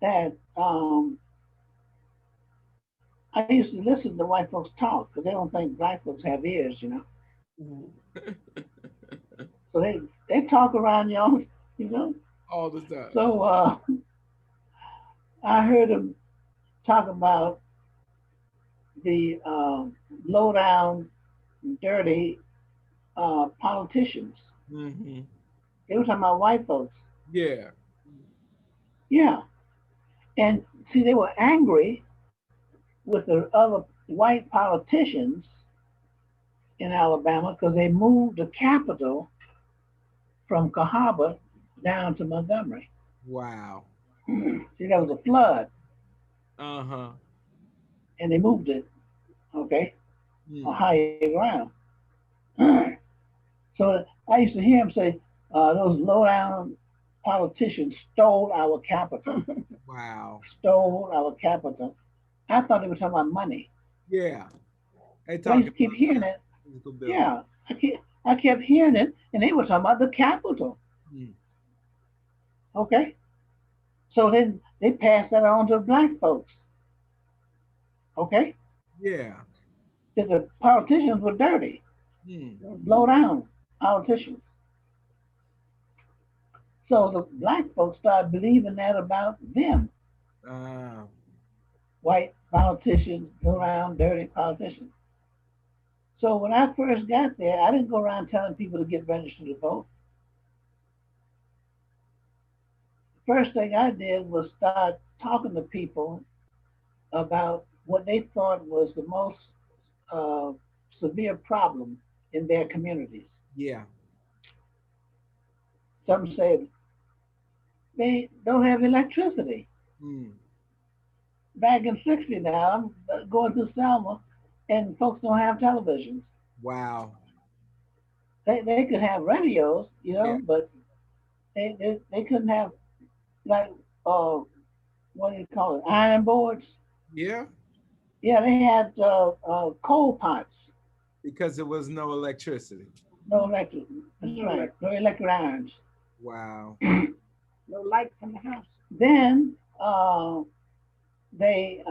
that I used to listen to white folks talk because they don't think black folks have ears. So they talk around y'all, you know. All the time. So I heard them talk about the low down, dirty politicians. Hmm. They were talking about white folks. Yeah. Yeah. And see, they were angry with the other white politicians in Alabama because they moved the capital from Cahaba down to Montgomery. Wow. See, that was a flood, Uh-huh. and they moved it, okay, on Mm. higher ground. So I used to hear him say, those low down politicians stole our capital, Wow. stole our capital. I thought they were talking about money. Yeah. They So I used talking to keep about hearing it. physical building. Yeah, I kept hearing it, and they were talking about the capital. Mm. Okay, so then they passed that on to black folks. Okay, Yeah. that the politicians were dirty, Mm. low down politicians. So the black folks started believing that about them, Uh, white politicians, low down, dirty politicians. So when I first got there, I didn't go around telling people to get registered to vote. First thing I did was start talking to people about what they thought was the most uh, severe problem in their communities. yeah. Some said they don't have electricity. Mm. Back in '60 now, I'm going through Selma, and folks don't have televisions. Wow. They could have radios, Yeah. but they couldn't have, like, uh, what do you call it, iron boards. Yeah. Yeah, they had coal pots, Because there was no electricity. no electric. That's No, right, like, no electric irons. Wow. no light from the house. Then they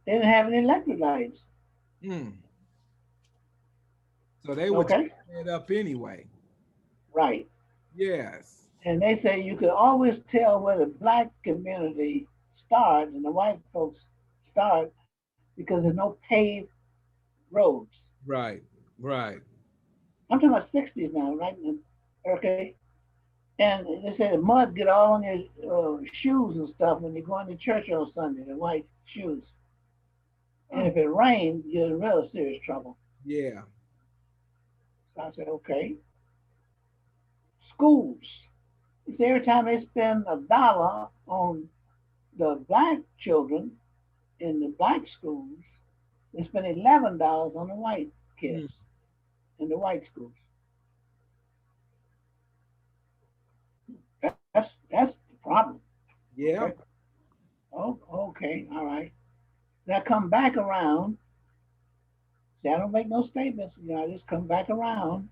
didn't have any electric lights. Mm. So they were Okay, tearing it up anyway. right. Yes. And they say you could always tell where the black community starts and the white folks start because there's no paved roads. Right. Right. I'm talking about '60s now, right? Okay. And they say the mud get all on your shoes and stuff when you go into church on Sunday, the white shoes. And if it rains, you're in real serious trouble. Yeah. So I said, okay. Schools. You see, every time they spend $1 on the black children in the black schools, they spend $11 on the white Mm. kids in the white schools. That's the problem. Okay. Yeah. Oh, okay. All right. Then I come back around. See, I don't make no statements. I just come back around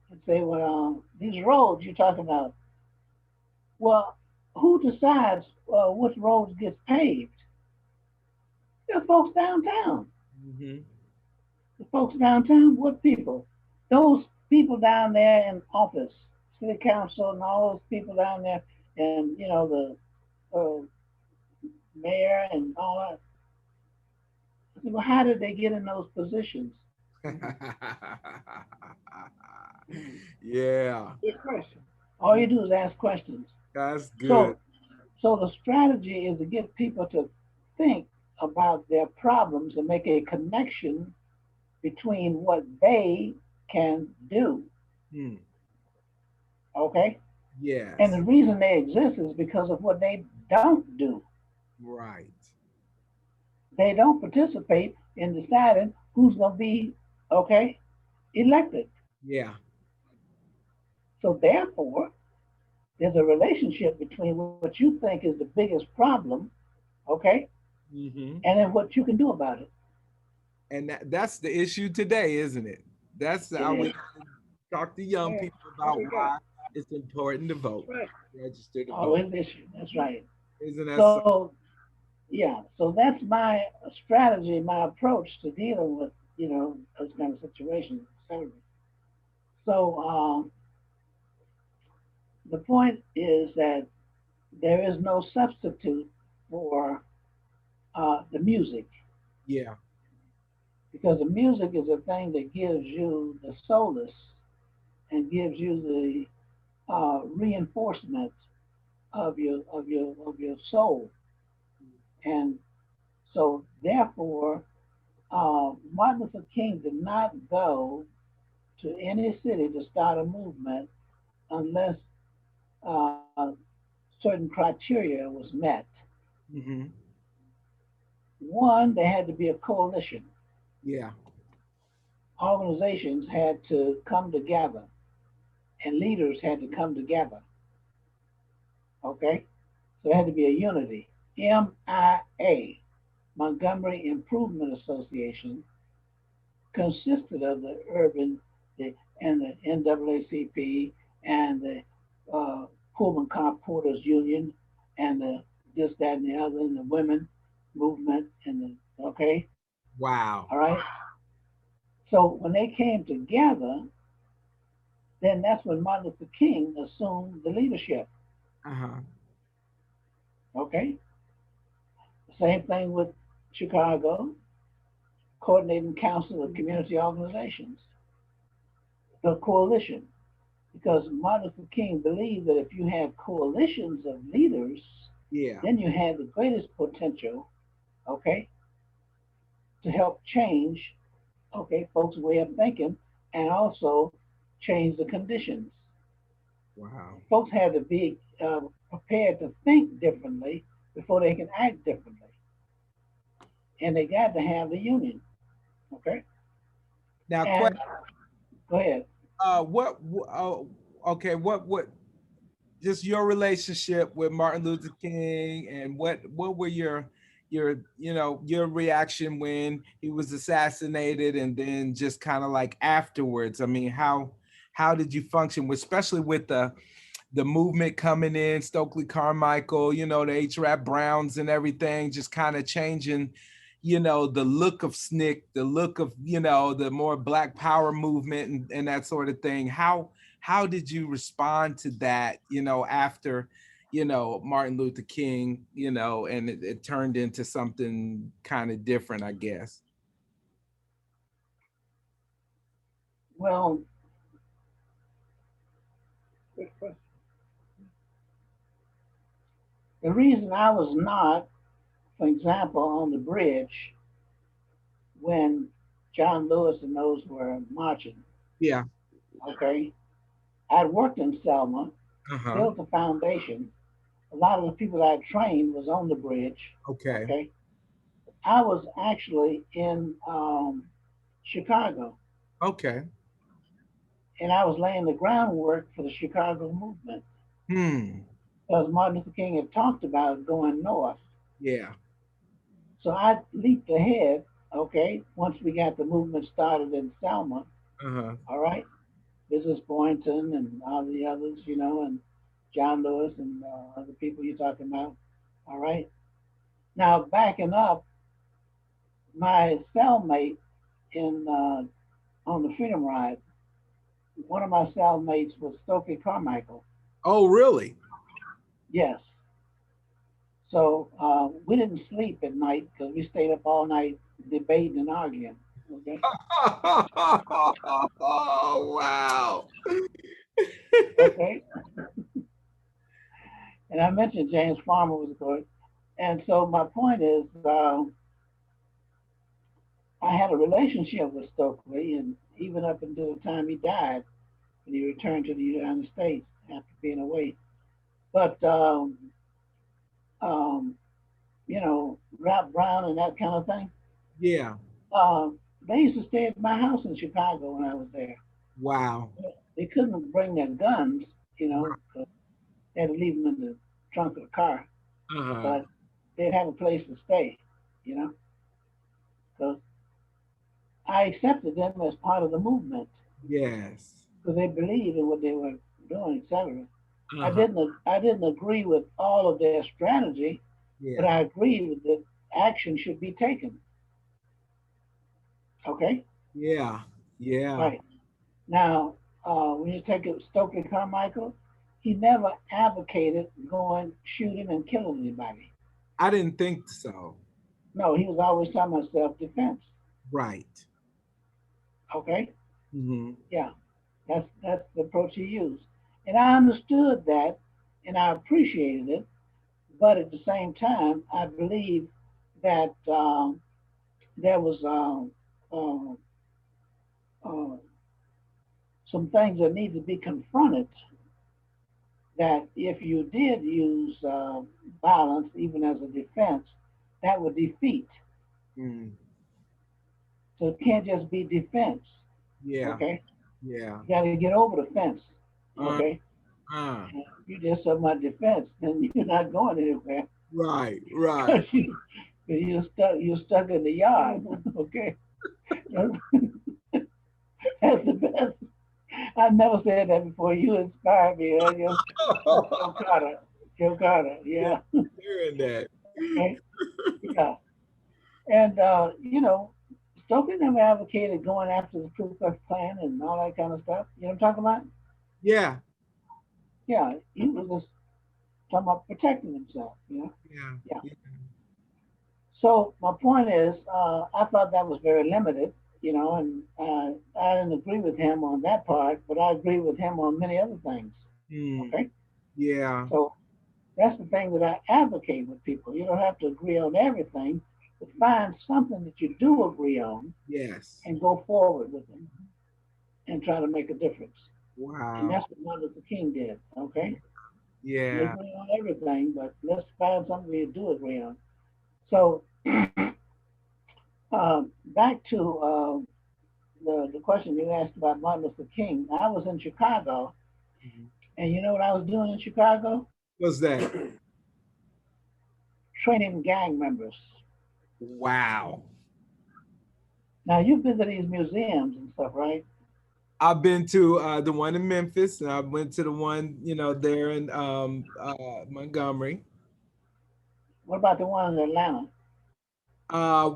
and say, well, these roads you're talking about. Well, who decides which roads get paved? The folks downtown. Hmm. The folks downtown, what people? Those people down there in office, city council, and all those people down there, and the mayor and all that. I said, well, how did they get in those positions? Yeah, Good question. All you do is ask questions. that's good. So, so the strategy is to get people to think about their problems and make a connection between what they can do. Hmm. Okay, and Yes, the reason they exist is because of what they don't do. right. They don't participate in deciding who's going to be okay elected. Yeah. So therefore, there's a relationship between what you think is the biggest problem, okay, Hmm. and then what you can do about it. And that's the issue today, isn't it? That's It how we is. talk to young Yeah. people What about we got? why it's important to That's vote, right. register to vote. Always issue. That's right. Isn't that so? So yeah, so that's my strategy, my approach to dealing with those kind of situations. So the point is that there is no substitute for the music, Yeah. because the music is a thing that gives you the solace and gives you the reinforcement of your soul. And so therefore, Martin Luther King did not go to any city to start a movement unless uh, certain criteria was met. Hmm. One, there had to be a coalition. Yeah. Organizations had to come together, and leaders had to come together. Okay, so there had to be a unity. MIA, Montgomery Improvement Association, consisted of the urban and the NAACP and the uh, Pullman Car Porters Union and the this, that, and the other, and the women movement and the okay, all Wow. right. So when they came together, then that's when Martin Luther King assumed the leadership. Uh-huh. Okay, same thing with Chicago, Coordinating Council of Community Organizations, the coalition, because Martin Luther King believed that if you had coalitions of leaders, Yeah. then you had the greatest potential, okay, to help change, okay, folks' way of thinking and also change the conditions. Wow. Folks have to be prepared to think differently before they can act differently. And they got to have the union, okay? Now, And go ahead. okay, what just your relationship with Martin Luther King, and what were your reaction when he was assassinated, and then just kind of like afterwards? I mean, how did you function, especially with the movement coming in, Stokely Carmichael, the H. Rap Browns and everything, just kind of changing, the look of SNCC, the look of, the more Black Power movement and that sort of thing. How did you respond to that, after, Martin Luther King, and it turned into something kind of different, I guess. Well, Good question. the reason I was not, for example, on the bridge when John Lewis and those were marching, Yeah. okay, I'd worked in Selma, Uh-huh. built a foundation. A lot of the people I trained was on the bridge, Okay. okay. I was actually in Chicago, Okay. and I was laying the groundwork for the Chicago movement Hmm. because Martin Luther King had talked about going north. Yeah. So I leaped ahead, okay, once we got the movement started in Selma, Uh-huh. all right, Mrs. Boynton and all the others, and John Lewis and other people you're talking about, all right. Now, backing up, my cellmate in on the Freedom Ride. One of my cellmates was Stokely Carmichael. Oh, really? Yes. So we didn't sleep at night because we stayed up all night debating and arguing. Okay. Oh, wow. Okay. And I mentioned James Farmer was a court. And so my point is, I had a relationship with Stokely, and even up until the time he died, when he returned to the United States after being away. But um, Rap Brown and that kind of thing. Yeah. They used to stay at my house in Chicago when I was there. Wow. They couldn't bring their guns, Right. 'cause they had to leave them in the trunk of the car, Uh-huh. but they'd have a place to stay, you know, because I accepted them as part of the movement Yes. because they believed in what they were doing, etc. Uh-huh. I didn't agree with all of their strategy, but Yeah. I agreed that action should be taken. Okay, Yeah. Yeah. right. Now, when you take it, Stokely Carmichael, he never advocated going shooting and killing anybody. I didn't think so. No, he was always talking about self-defense. Right. Okay, Mm-hmm. yeah, that's the approach he used, and I understood that, and I appreciated it. But at the same time, I believe that there was uh, uh, some things that need to be confronted. That if you did use violence, even as a defense, that would defeat. Mm. So it can't just be defense. Yeah. Okay, Yeah. you got to get over the fence. Uh, Okay, uh. if you just so much defense, then you're not going anywhere Right. Right. because you're stuck in the yard. Okay, that's, that's the best. I've never said that before. You inspired me. Joe Carter. Joe Carter. Yeah. Yeah. Hearing that. Okay. Yeah. And Stokely never advocated going after the Ku Klux Klan and all that kind of stuff. You know what I'm talking about? Yeah. Yeah. He was just talking about protecting himself. Yeah. Yeah. Yeah. So my point is, I thought that was very limited. And I didn't agree with him on that part, but I agree with him on many other things. Mm. Okay. Yeah. So that's the thing that I advocate with people. You don't have to agree on everything, but find something that you do agree on Yes. and go forward with them and try to make a difference. And Wow. that's what Martin Luther King did. Okay, we Yeah. agree on everything, but let's find something we do agree on. So back to the question you asked about Martin Luther King. I was in Chicago, Mhm. and you know what I was doing in Chicago? What's that? Training gang members. Wow. Now you visit these museums and stuff, right? I've been to the one in Memphis, and I went to the one, there in Montgomery. What about the one in Atlanta? Uh,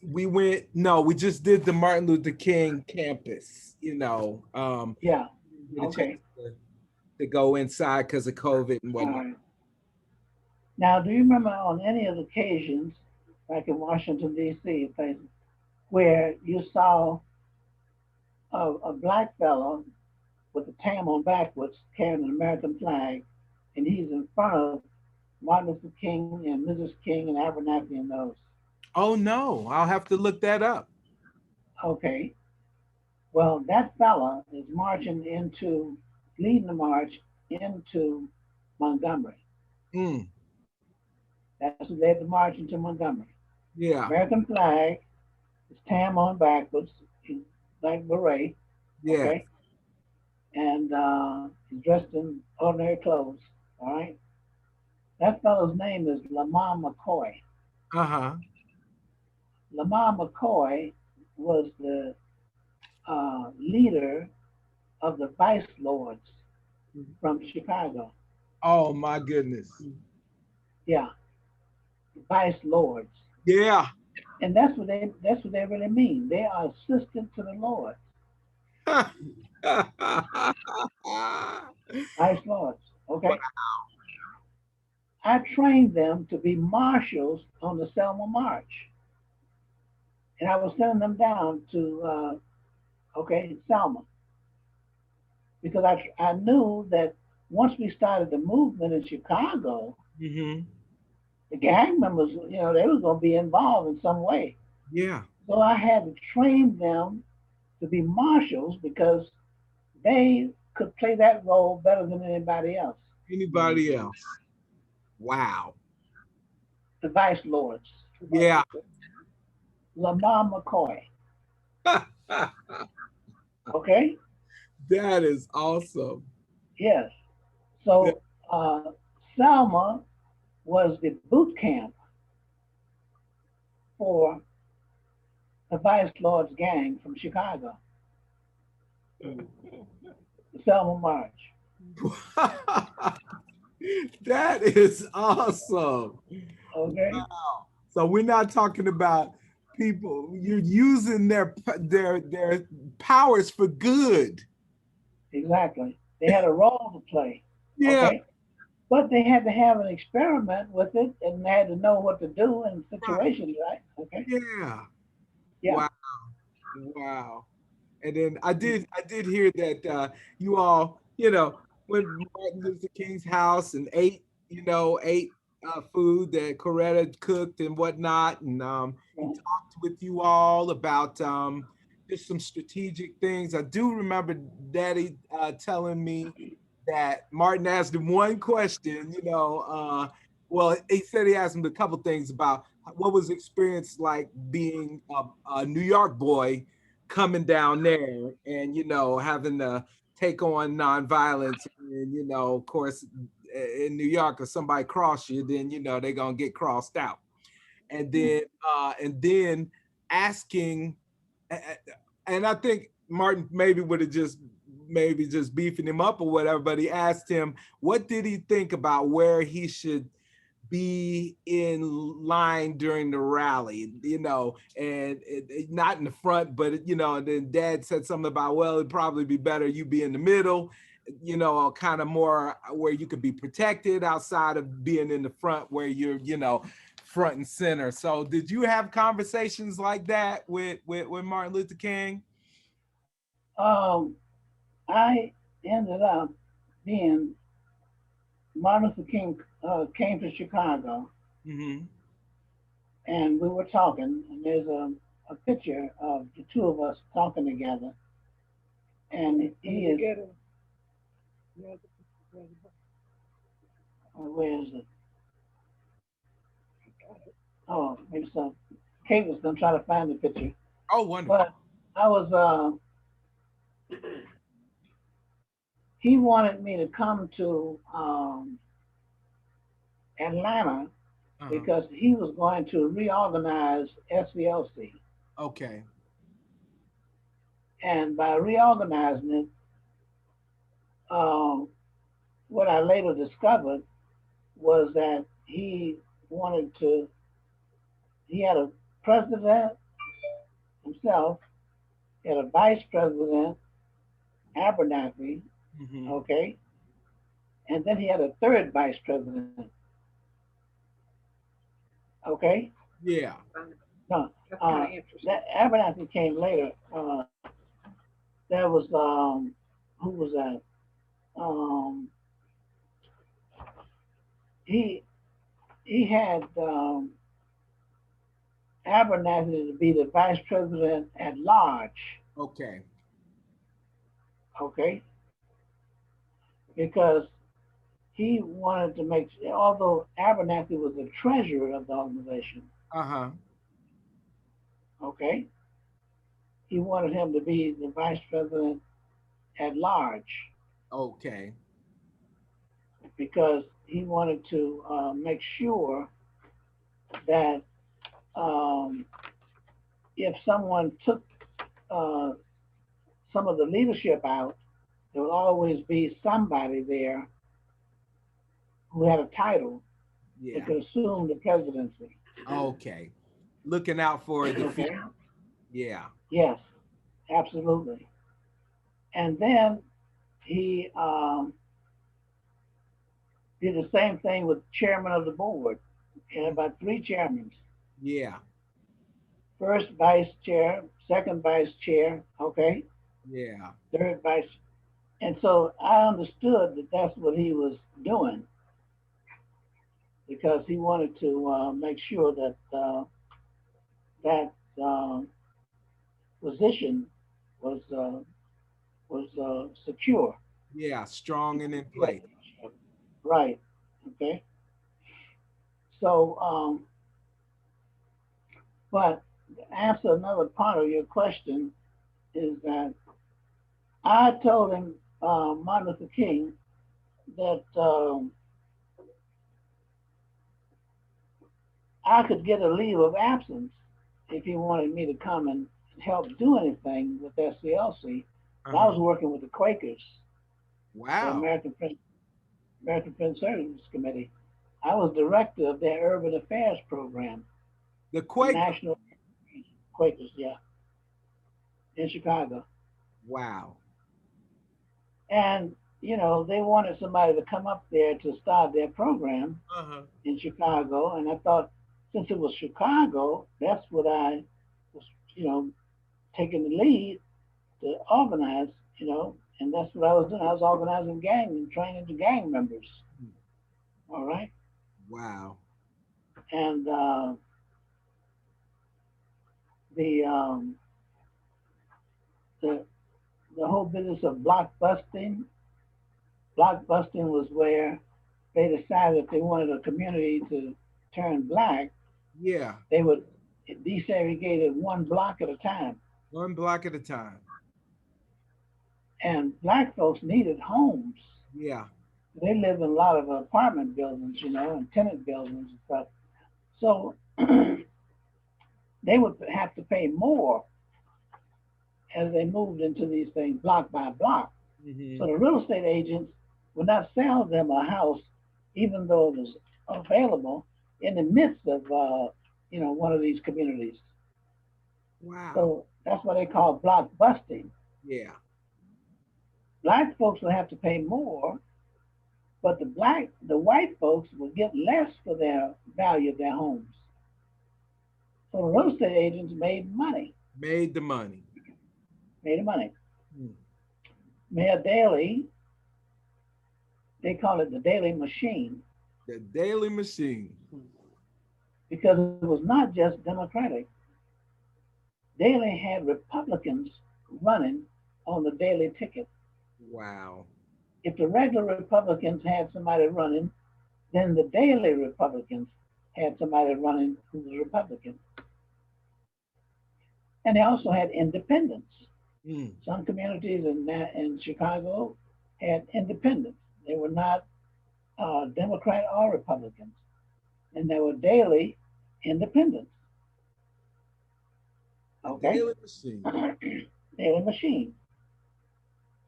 we went, no, we just did the Martin Luther King campus, Yeah. get a chance Okay. to go inside because of COVID and All whatnot. right. Now, do you remember on any of the occasions, like in Washington D.C., places where you saw a black fellow with a tam on backwards carrying an American flag, and he's in front of Martin Luther King and Mrs. King and Abernathy and those? Oh, no, I'll have to look that up. Okay. Well, that fella is leading the march into Montgomery. Mm, That's what led the march into Montgomery. yeah, American flag, his tam on backwards, black beret, yeah. okay, and he's dressed in ordinary clothes. All right. That fellow's name is Lamar McCoy. Uh-huh. Lamar McCoy was the leader of the Vice Lords from Chicago. Oh, my goodness. Yeah, Vice Lords. Yeah, And that's what they really mean. They are assistant to the Lord, vice lords. Wow. Okay. I trained them to be marshals on the Selma March, and I was sending them down to Selma, because I knew that once we started the movement in Chicago, Hmm. the gang members, they was going to be involved in some way. Yeah. So I had to train them to be marshals because they could play that role better than anybody else. Anybody else? Wow. The vice lords, Yeah. Lamar McCoy. Okay, That is awesome. yes. Yeah. So Selma was the boot camp for the vice lords gang from Chicago, the Selma March. That is awesome. Okay, Wow. So we're not talking about people. You're using their powers for good. exactly. They had a role to play. Yeah. Okay, but they had to have an experiment with it, and they had to know what to do in Right. situations, right? Okay, Yeah. yeah. Wow. Wow. And then I did hear that you all, went to Martin Luther King's house and ate food that Coretta cooked and whatnot. And he Yeah. talked with you all about just some strategic things. I do remember Daddy telling me that Martin asked him one question, well, he said he asked him a couple things about what was the experience like being a New York boy coming down there and having to take on nonviolence and of course in New York if somebody cross you then they're gonna get crossed out and then asking and I think Martin maybe would have just beefing him up or whatever, but he asked him what did he think about where he should be in line during the rally, and not in the front, but and then Dad said something about, well, it'd probably be better you be in the middle, kind of more where you could be protected outside of being in the front where you're, front and center. So, did you have conversations like that with Martin Luther King? Um, I ended up being Martin Luther King came to Chicago, Mm-hmm. and we were talking. And there's a picture of the two of us talking together, and he is. Where is it? Oh, maybe so. Kate was gonna try to find the picture, Oh, wonderful. but I was. He wanted me to come to Atlanta Uh-huh. because he was going to reorganize SVLC. Okay. And by reorganizing it, um, what I later discovered was that wanted to, he had a president himself, he had a vice president, Abernathy, Mm-hmm. okay, and then he had a third vice president, okay. Yeah. No, That's kind uh, of interesting. that Abernathy came later. There was, who was that? Um, he he had Abernathy to be the vice president at large, Okay. okay, because he wanted to make, although Abernathy was the treasurer of the organization, Uh-huh. okay, he wanted him to be the vice president at large Okay. because he wanted to make sure that um, if someone took uh, some of the leadership out, there would always be somebody there who had a title that Yeah. could assume the presidency. Okay. looking out for the future. Okay. Yeah. Yes, absolutely. And then he did the same thing with chairman of the board. He had about three chairmen. Yeah. First vice chair, second vice chair, okay, Yeah. third vice. And so I understood that that's what he was doing because he wanted to make sure that that position was secure. Yeah. Strong and in Yeah. place. Right. Okay. So, but to answer another part of your question is that I told him, Martin Luther King, that I could get a leave of absence if he wanted me to come and help do anything with SCLC. I Uh-huh. was working with the Quakers, the Wow. American Friends Service Committee. I was director of their urban affairs program, The the Quaker. National Quakers, yeah, in Chicago. Wow. And, you know, they wanted somebody to come up there to start their program Uh-huh. in Chicago. And I thought, since it was Chicago, that's what I was, you know, taking the lead to organize, you know, and that's what I was doing. I was organizing gang and training the gang members. All right. Wow. And the, um, the, the whole business of block busting was where they decided if they wanted a community to turn black, Yeah. they would desegregate it one block at a time. One block at a time. And black folks needed homes. Yeah. They lived in a lot of apartment buildings, you know, and tenant buildings and stuff. So they would have to pay more as they moved into these things block by block. So Mm-hmm. the real estate agents would not sell them a house, even though it was available in the midst of, you know, one of these communities. Wow. So that's what they call block busting. Yeah. Black folks would have to pay more, but the white folks would get less for their value of their homes. So the real estate agents Made the money. made money. Mm. Mayor Daley, they call it the Daley machine The daily machine. because it was not just Democratic. Daley had Republicans running on the Daley ticket. Wow. If the regular Republicans had somebody running, then the Daley Republicans had somebody running who was a Republican. And they also had independents. Mm. Some communities in Chicago had independents. They were not Democrat or Republicans. And there were Daley independents. The Okay? daily machine. Daley machine.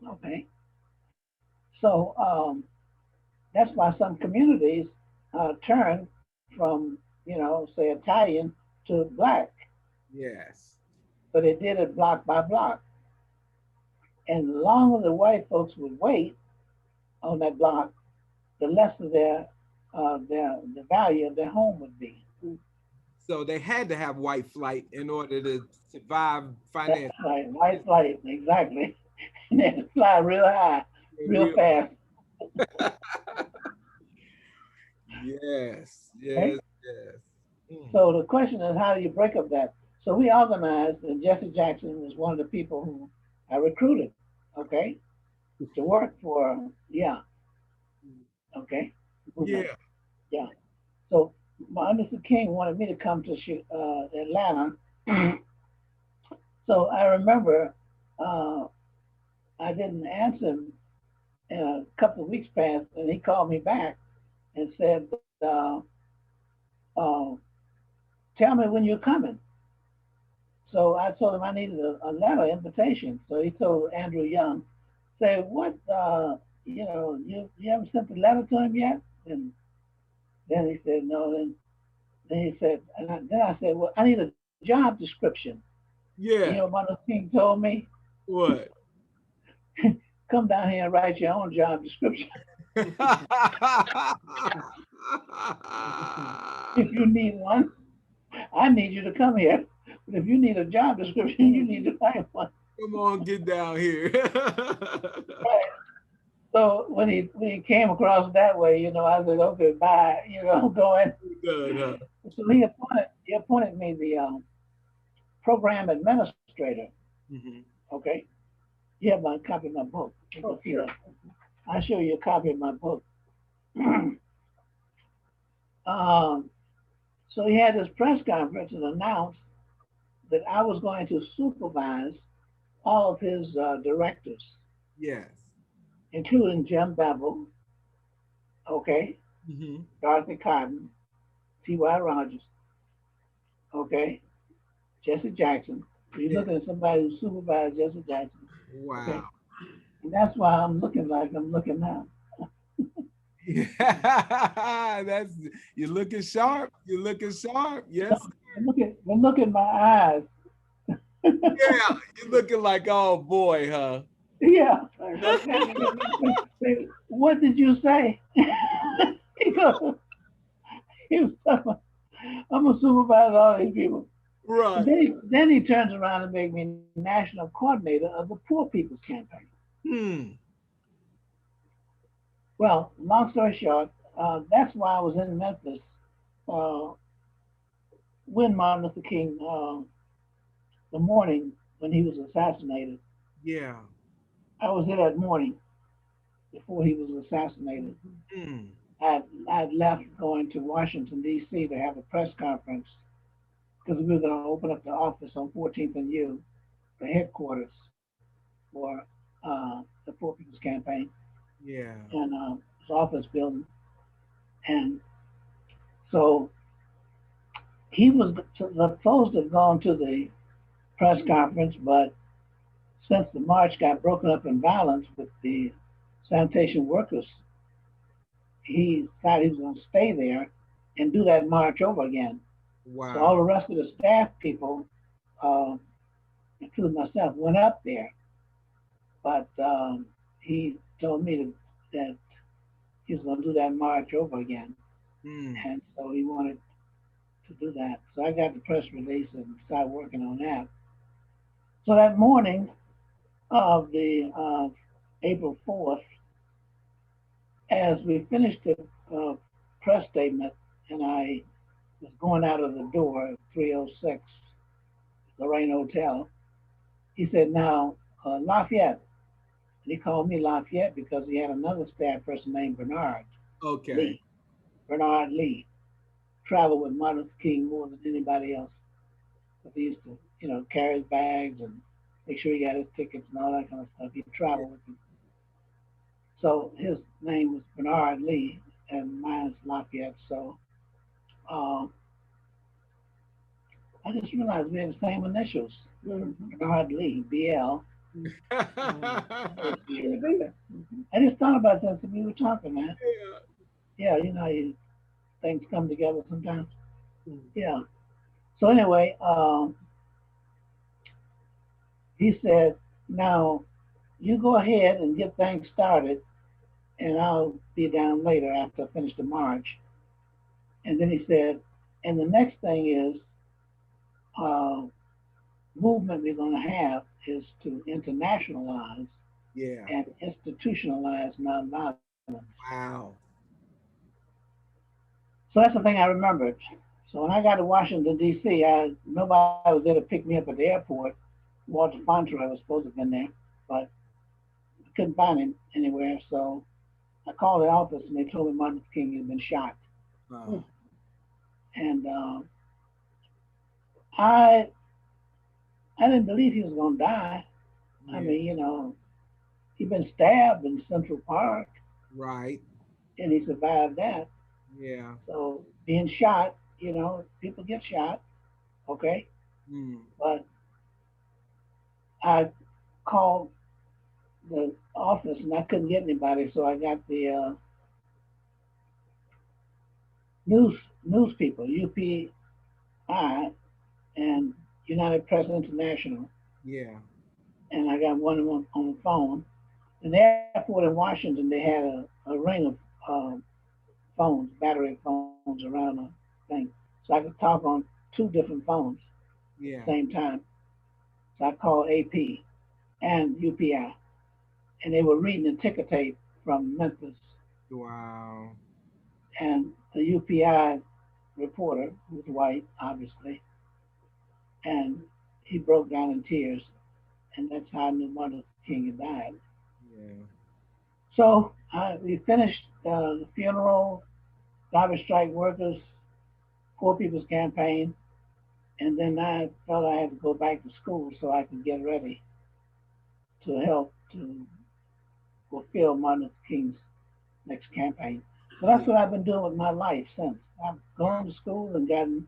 Okay? So that's why some communities turn from, you know, say Italian to black, Yes. but they did it block by block. And the longer the white folks would wait on that block, the less of their the value of their home would be. So they had to have white flight in order to survive That's financially. right, white flight, exactly. And then fly real high, real Real. fast. Yes. Okay? Yes. Yes. Mm. So the question is, how do you break up that? So we organized, and Jesse Jackson was one of the people who I recruited, okay, to work for, yeah, okay, movement, Yeah. yeah. So Martin Luther King wanted me to come to Atlanta. So I remember I didn't answer him. A couple of weeks passed, and he called me back and said, uh, "Tell me when you're coming." So I told him I needed a letter invitation. So he told Andrew Young, "Say what? You know, you haven't sent the letter to him yet?" And then he said, "No." Then Then he said, then I said, well, I need a job description. You know what Yeah. Martin Luther King told me? What? Come down here and write your own job description. If you need one, I need you to come here. But if you need a job description, you need to find one. Come on, get down here. Right. So when he came across that way, I said, okay, bye. I'm going. Good, huh? So he appointed me the program administrator. Mhm. Okay, you have my copy of my book. Oh, sure. I'll show you a copy of my book. um, so he had this press conference and announced that I was going to supervise all of his directors, Yes. including Jim Bevel, okay, Mhm. Dorothy Cotton, T.Y. Rogers, okay, Jesse Jackson. So you're Yeah. looking at somebody who supervised Jesse Jackson, okay, Wow. and that's why I'm looking like I'm looking now. Yeah. That's you're looking sharp. You're looking sharp. Yes. Look at my eyes. Yeah. You're looking like, oh boy, huh? Yeah. I know. What did you say? he goes, he was talking about, I'm gonna supervise all these people. And Right. then he turns around and makes me national coordinator of the Poor People's Campaign. Hmm. Well, long story short, that's why I was in Memphis uh, when Martin Luther King, the morning when he was assassinated. Yeah. I was there that morning before he was assassinated. Hmm. I'd left going to Washington, D.C. to have a press conference because we were going to open up the office on 14th and U, the headquarters for the Poor People's Campaign, Yeah. and his office building. And so he was supposed to have gone to the press conference, but since the march got broken up in violence with the sanitation workers, he decided he was going to stay there and do that march over again. So all Wow. the rest of the staff people, uh, including myself, went up there. But he told me that he was going to do that march over again. Hmm. And so he wanted to do that. So I got the press release and started working on that. So that morning of the April 4th, as we finished the uh, press statement and I was going out of the door at 306 Lorraine Hotel, he said, now, Lafayette. And he called me Lafayette because he had another staff person named Bernard Okay. Lee. Bernard Lee traveled with Martin Luther King more than anybody else. But he used to, carry his bags and make sure he got his tickets and all that kind of stuff. He traveled with him. So his name was Bernard Lee, and mine is Lafayette. So um, I just realized we had the same initials, Mhm. Bernard Lee, BL. Sure do. I just thought about that as we were talking, man. Yeah. Yeah, things come together sometimes. Mm. Yeah. So anyway, he said, now you go ahead and get things started, and I'll be down later after I finish the march. And then he said, and the next thing is uh, movement we're going to have is to internationalize Yeah. and institutionalize nonviolence. Wow. So that's the thing I remembered. So when I got to Washington D.C., nobody was there to pick me up at the airport. Walter Fontroy was supposed to have been there, but I couldn't find him anywhere. So I called the office and they told me Martin Luther King had been shot. Oh. And I I didn't believe he was going to die. I Yeah. mean, he'd been stabbed in Central Park Right. and he survived that. Yeah. So being shot, people get shot, okay? Hmm. But I called the office and I couldn't get anybody, so I got the news news people, UPI and United Press International, Yeah. and I got one on the phone. In the airport in Washington, they had a ring of phones, battery phones around the thing, so I could talk on two different phones at the Yeah. same time. So I called AP and UPI, and they were reading the ticker tape from Memphis, Wow. and the UPI reporter, who was white, obviously, and he broke down in tears, and that's how I knew Martin Luther King had died. Yeah. So we finished the funeral, garbage strike workers, poor people's campaign, and then I felt I had to go back to school so I could get ready to help to fulfill Martin Luther King's next campaign. So Yeah. that's what I've been doing with my life since. I've gone to school and gotten,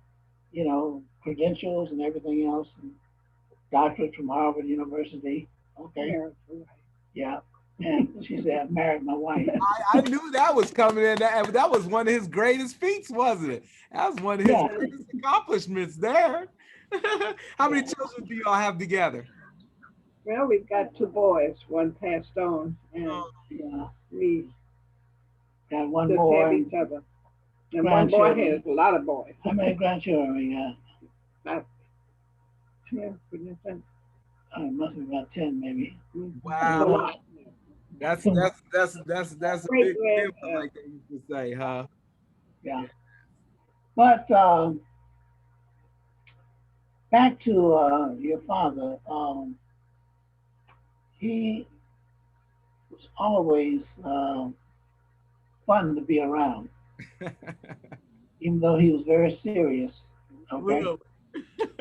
credentials and everything else, and doctorate from Harvard University. Okay, Yeah, yeah. And she said, I married my wife. I knew that was coming in. That was one of his greatest feats, wasn't it? That was one of his Yeah, greatest accomplishments there. How many yeah. children do y'all have together? well, we've got two boys. One passed on, and Oh, Yeah, we got one took care of boy, each other. And one boy grandchildren. has a lot of boys. How many grandchildren we got? About 10, wouldn't you think? It must be about 10, maybe. That's a wow. lot. That's a Great big grand. deal, like they used to say, huh? Yeah. Yeah. But back to your father. He was always fun to be around, even though he was very serious. Okay. Will.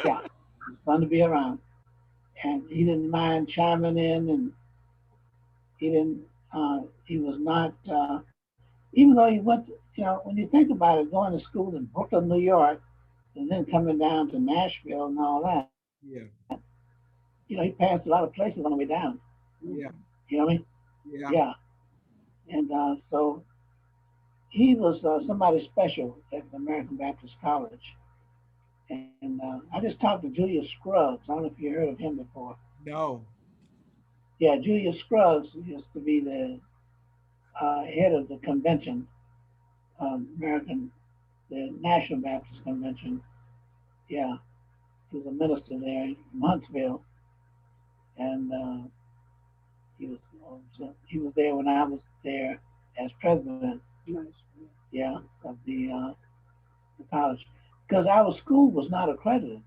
Yeah. It was fun to be around. And he didn't mind chiming in, and he didn't, he was not, even though he went, when you think about it, going to school in Brooklyn, New York, and then coming down to Nashville and all that, Yeah. he passed a lot of places on the way down. Yeah. You know what I mean? Yeah. Yeah. And so he was somebody special at the American Baptist College. And I just talked to Julius Scruggs. I don't know if you heard of him before. No. Yeah, Julius Scruggs used to be the head of the convention, the National Baptist Convention. Yeah, he was a minister there from Huntsville, and he was there when I was there as president. Nice. Yeah, of the college, because our school was not accredited,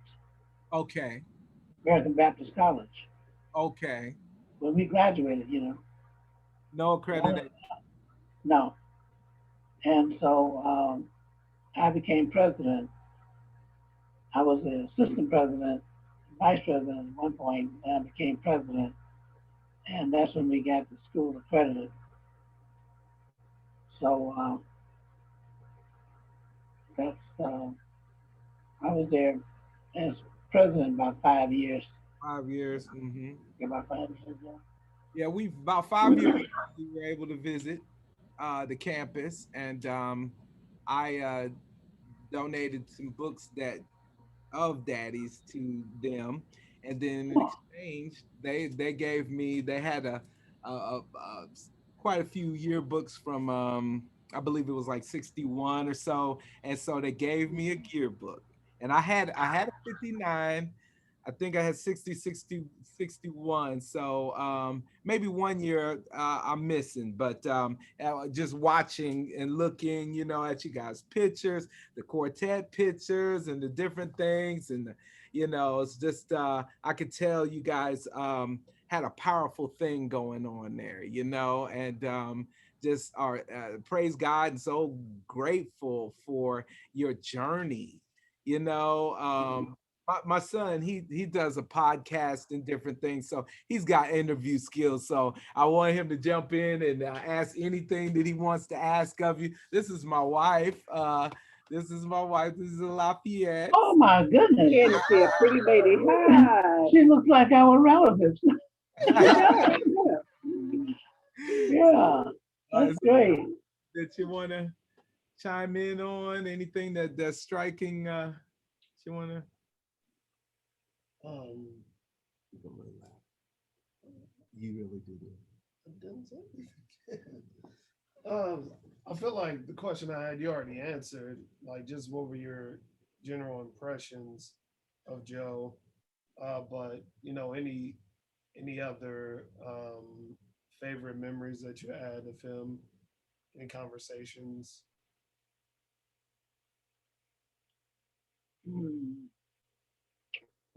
Okay. American Baptist College, Okay. when we graduated. No The only, accreditation. no, and so I became president. I was the assistant president, vice president at one point, and I became president, and that's when we got the school accredited. So that's I was there as president about 5 years. 5 years. Hmm. Yeah, about 5 years. Yeah. Yeah, we've about 5 years we were able to visit the campus, and I donated some books that of daddies to them, and then in Oh, exchange they gave me they had a quite a few yearbooks from I believe it was like 61 or so, and so they gave me a yearbook, and I had a 59. I think I had 60, 60, 61. So maybe one year I'm missing, but just watching and looking, at you guys' pictures, the quartet pictures and the different things. And, it's just, I could tell you guys had a powerful thing going on there, and just are, praise God and so grateful for your journey, you know. My son, he does a podcast and different things, so he's got interview skills. So I want him to jump in and ask anything that he wants to ask of you. This is my wife. This is my wife. This is Lafayette. oh my goodness. Can't see a pretty lady. Hi. She looks like our relatives. She does. Yeah. Yeah, that's Is great. that you wanna chime in on? Anything that's striking? You wanna? Um, You really do. um, I feel like the question I had, you already answered. Like, just what were your general impressions of Joe? But any other favorite memories that you had of him in conversations? Hmm.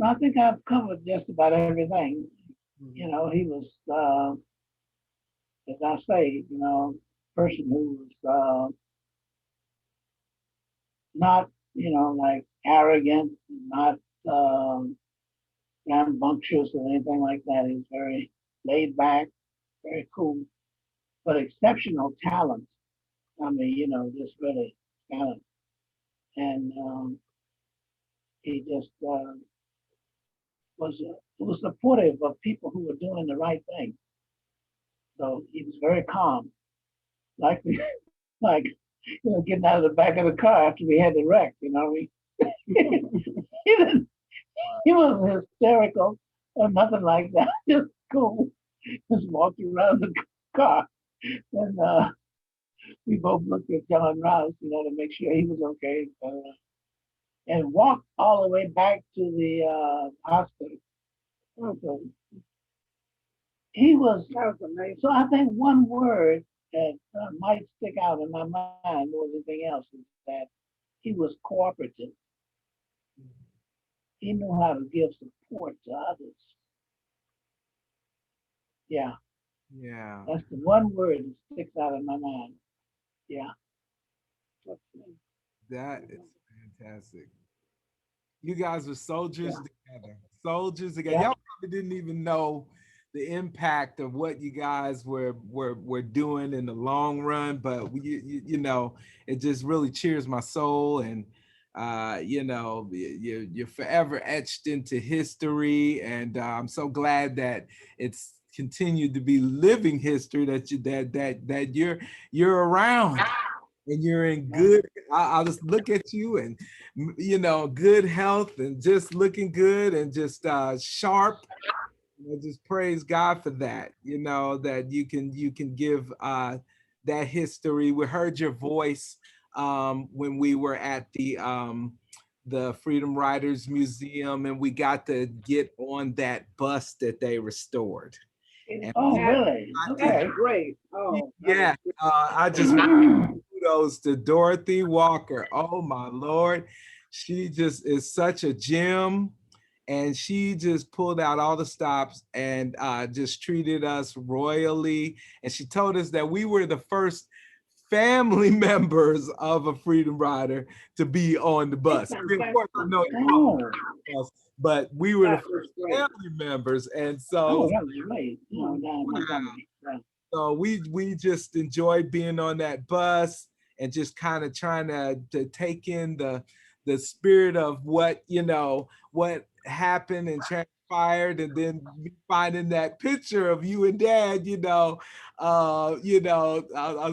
I think I've covered just about everything. Mhm. You know, he was, as I say, person who was not, like arrogant, not um, rambunctious or anything like that. He's very laid back, very cool, but exceptional talent. I mean, just really talent. And he just was supportive of people who were doing the right thing. So he was very calm, like like getting out of the back of the car after we had the wreck. He didn't, he wasn't hysterical or nothing like that. Just cool, just walking around the car, and we both looked at John Rouse, to make sure he was okay, and walked all the way back to the hospital. So he was. That was amazing. So I think one word that might stick out in my mind more than anything else is that he was cooperative. He knew how to give support to others. Yeah, Yeah, that's the one word that sticks out in my mind. Yeah. that is fantastic. You guys were soldiers Yeah. together. Soldiers together. Yeah. Y'all probably didn't even know the impact of what you guys were doing in the long run, but it just really cheers my soul, and you're forever etched into history, and I'm so glad that it's continued to be living history, that you're around and you're in Yeah. good. I'll just look at you and good health and just looking good and just sharp. Just praise God for that. That you can give that history. We heard your voice when we were at the Freedom Riders Museum, and we got to get on that bus that they restored. And Oh, That, really? I that's just, Okay. great. Oh, that was yeah, I just kudos to Dorothy Walker. Oh my Lord. She just is such a gem. And she just pulled out all the stops and just treated us royally. And she told us that we were the first family members of a Freedom Rider to be on the bus. I mean, of course, I fantastic. know you all Oh, were on the bus, but we were the That was first great. family members. And so it oh, was, that was great. Down in Montgomery. Yeah. so we just enjoyed being on that bus and just kind of trying to take in the spirit of what happened and transpired, and then finding that picture of you and Dad. I'll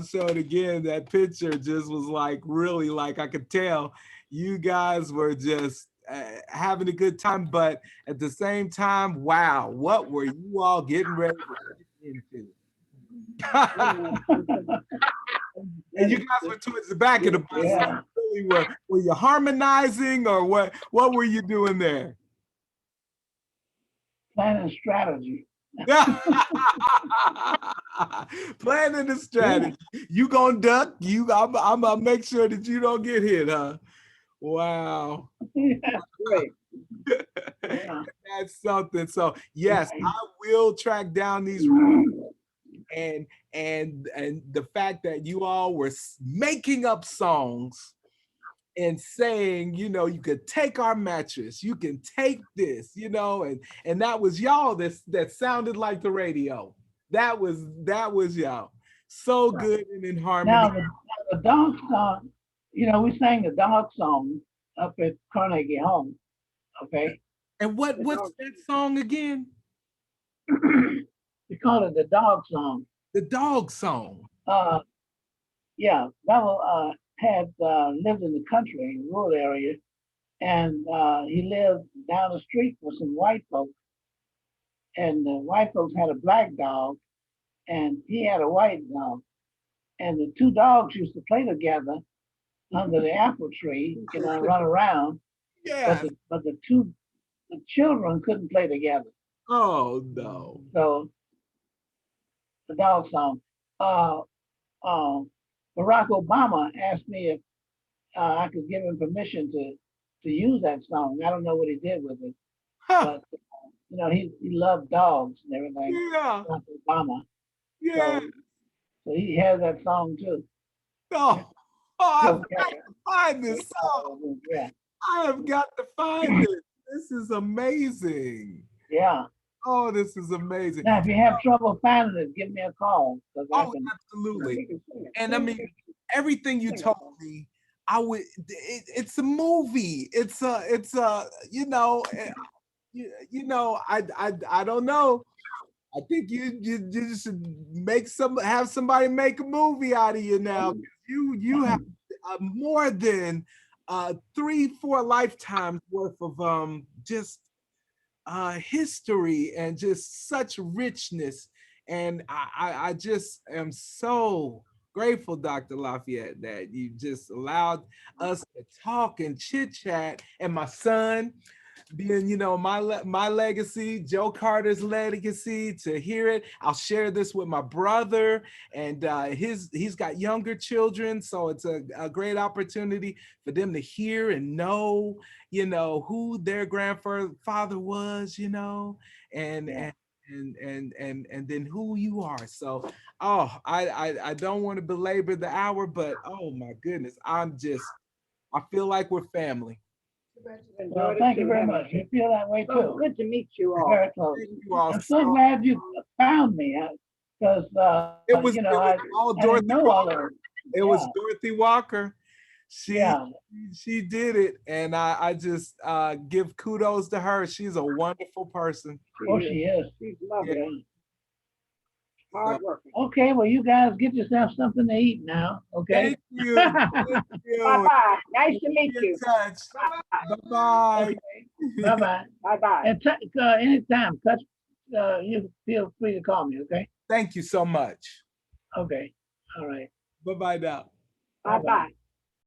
show it again. That picture just was like really, like I could tell you guys were just having a good time, but at the same time, wow, what were you all getting ready to get into? And you guys were towards the back of the bus, so Yeah. you really were you harmonizing, or what were you doing there? Planning strategy. Planning the Yeah. strategy. You gonna duck? I'm gonna make sure that you don't get hit, huh? Wow. Yeah. Great. Yeah. That's something. So yes, Right. I will track down these, and and the fact that you all were making up songs and saying, you could take our mattress, you can take this, and that was y'all that sounded like the radio. That was y'all. So good and in harmony. Now the dog song, we sang the dog song up at Carnegie Hall. Okay. And The what's dog. that song again? We call it the dog song. The dog song. Uh, yeah, that was had lived in the country, rural area, and he lived down the street with some white folks, and the white folks had a black dog, and he had a white dog, and the two dogs used to play together under the apple tree, run around, Yeah. but the children couldn't play together. Oh no. So the dog song. Uh, Barack Obama asked me if I could give him permission to use that song. I don't know what he did with it, Huh. but he loved dogs and everything. Yeah. Barack Obama. Yeah. So he has that song too. Oh, I've Okay. got to find this song. Yeah. I have got to find it. This is amazing. Yeah. Oh, this is amazing. Now, if you have trouble finding it, give me a call. Oh, absolutely. And I mean, everything you told me, I would. It's a movie. It's a. I don't know. I think you just should have somebody make a movie out of you now. You have more than 3-4 lifetimes worth of just history and just such richness. And I just am so grateful, Dr. Lafayette, that you just allowed us to talk and chit chat. And my son, being my legacy, Joe Carter's legacy, to hear it. I'll share this with my brother, and he's got younger children, so it's a great opportunity for them to hear and know who their grandfather was, and then who you are. So I don't want to belabor the hour, but oh my goodness, I feel like we're family. Well, thank you very much. You feel that way too. Good to meet you all. Very close. Thank you all I'm so glad you found me because it was I Dorothy didn't know all of Walker. it. It was Dorothy Walker. Yeah. She did it, and I just give kudos to her. She's a wonderful person. Oh, she is. She's lovely. Hard working. Okay, well, you guys get yourself something to eat now. Okay. Thank you. Thank you. Bye-bye. Nice to meet Be in you. touch. Bye-bye. Bye bye. Bye-bye. And anytime, you feel free to call me. Okay. Thank you so much. Okay. All right. Bye-bye now. Bye-bye.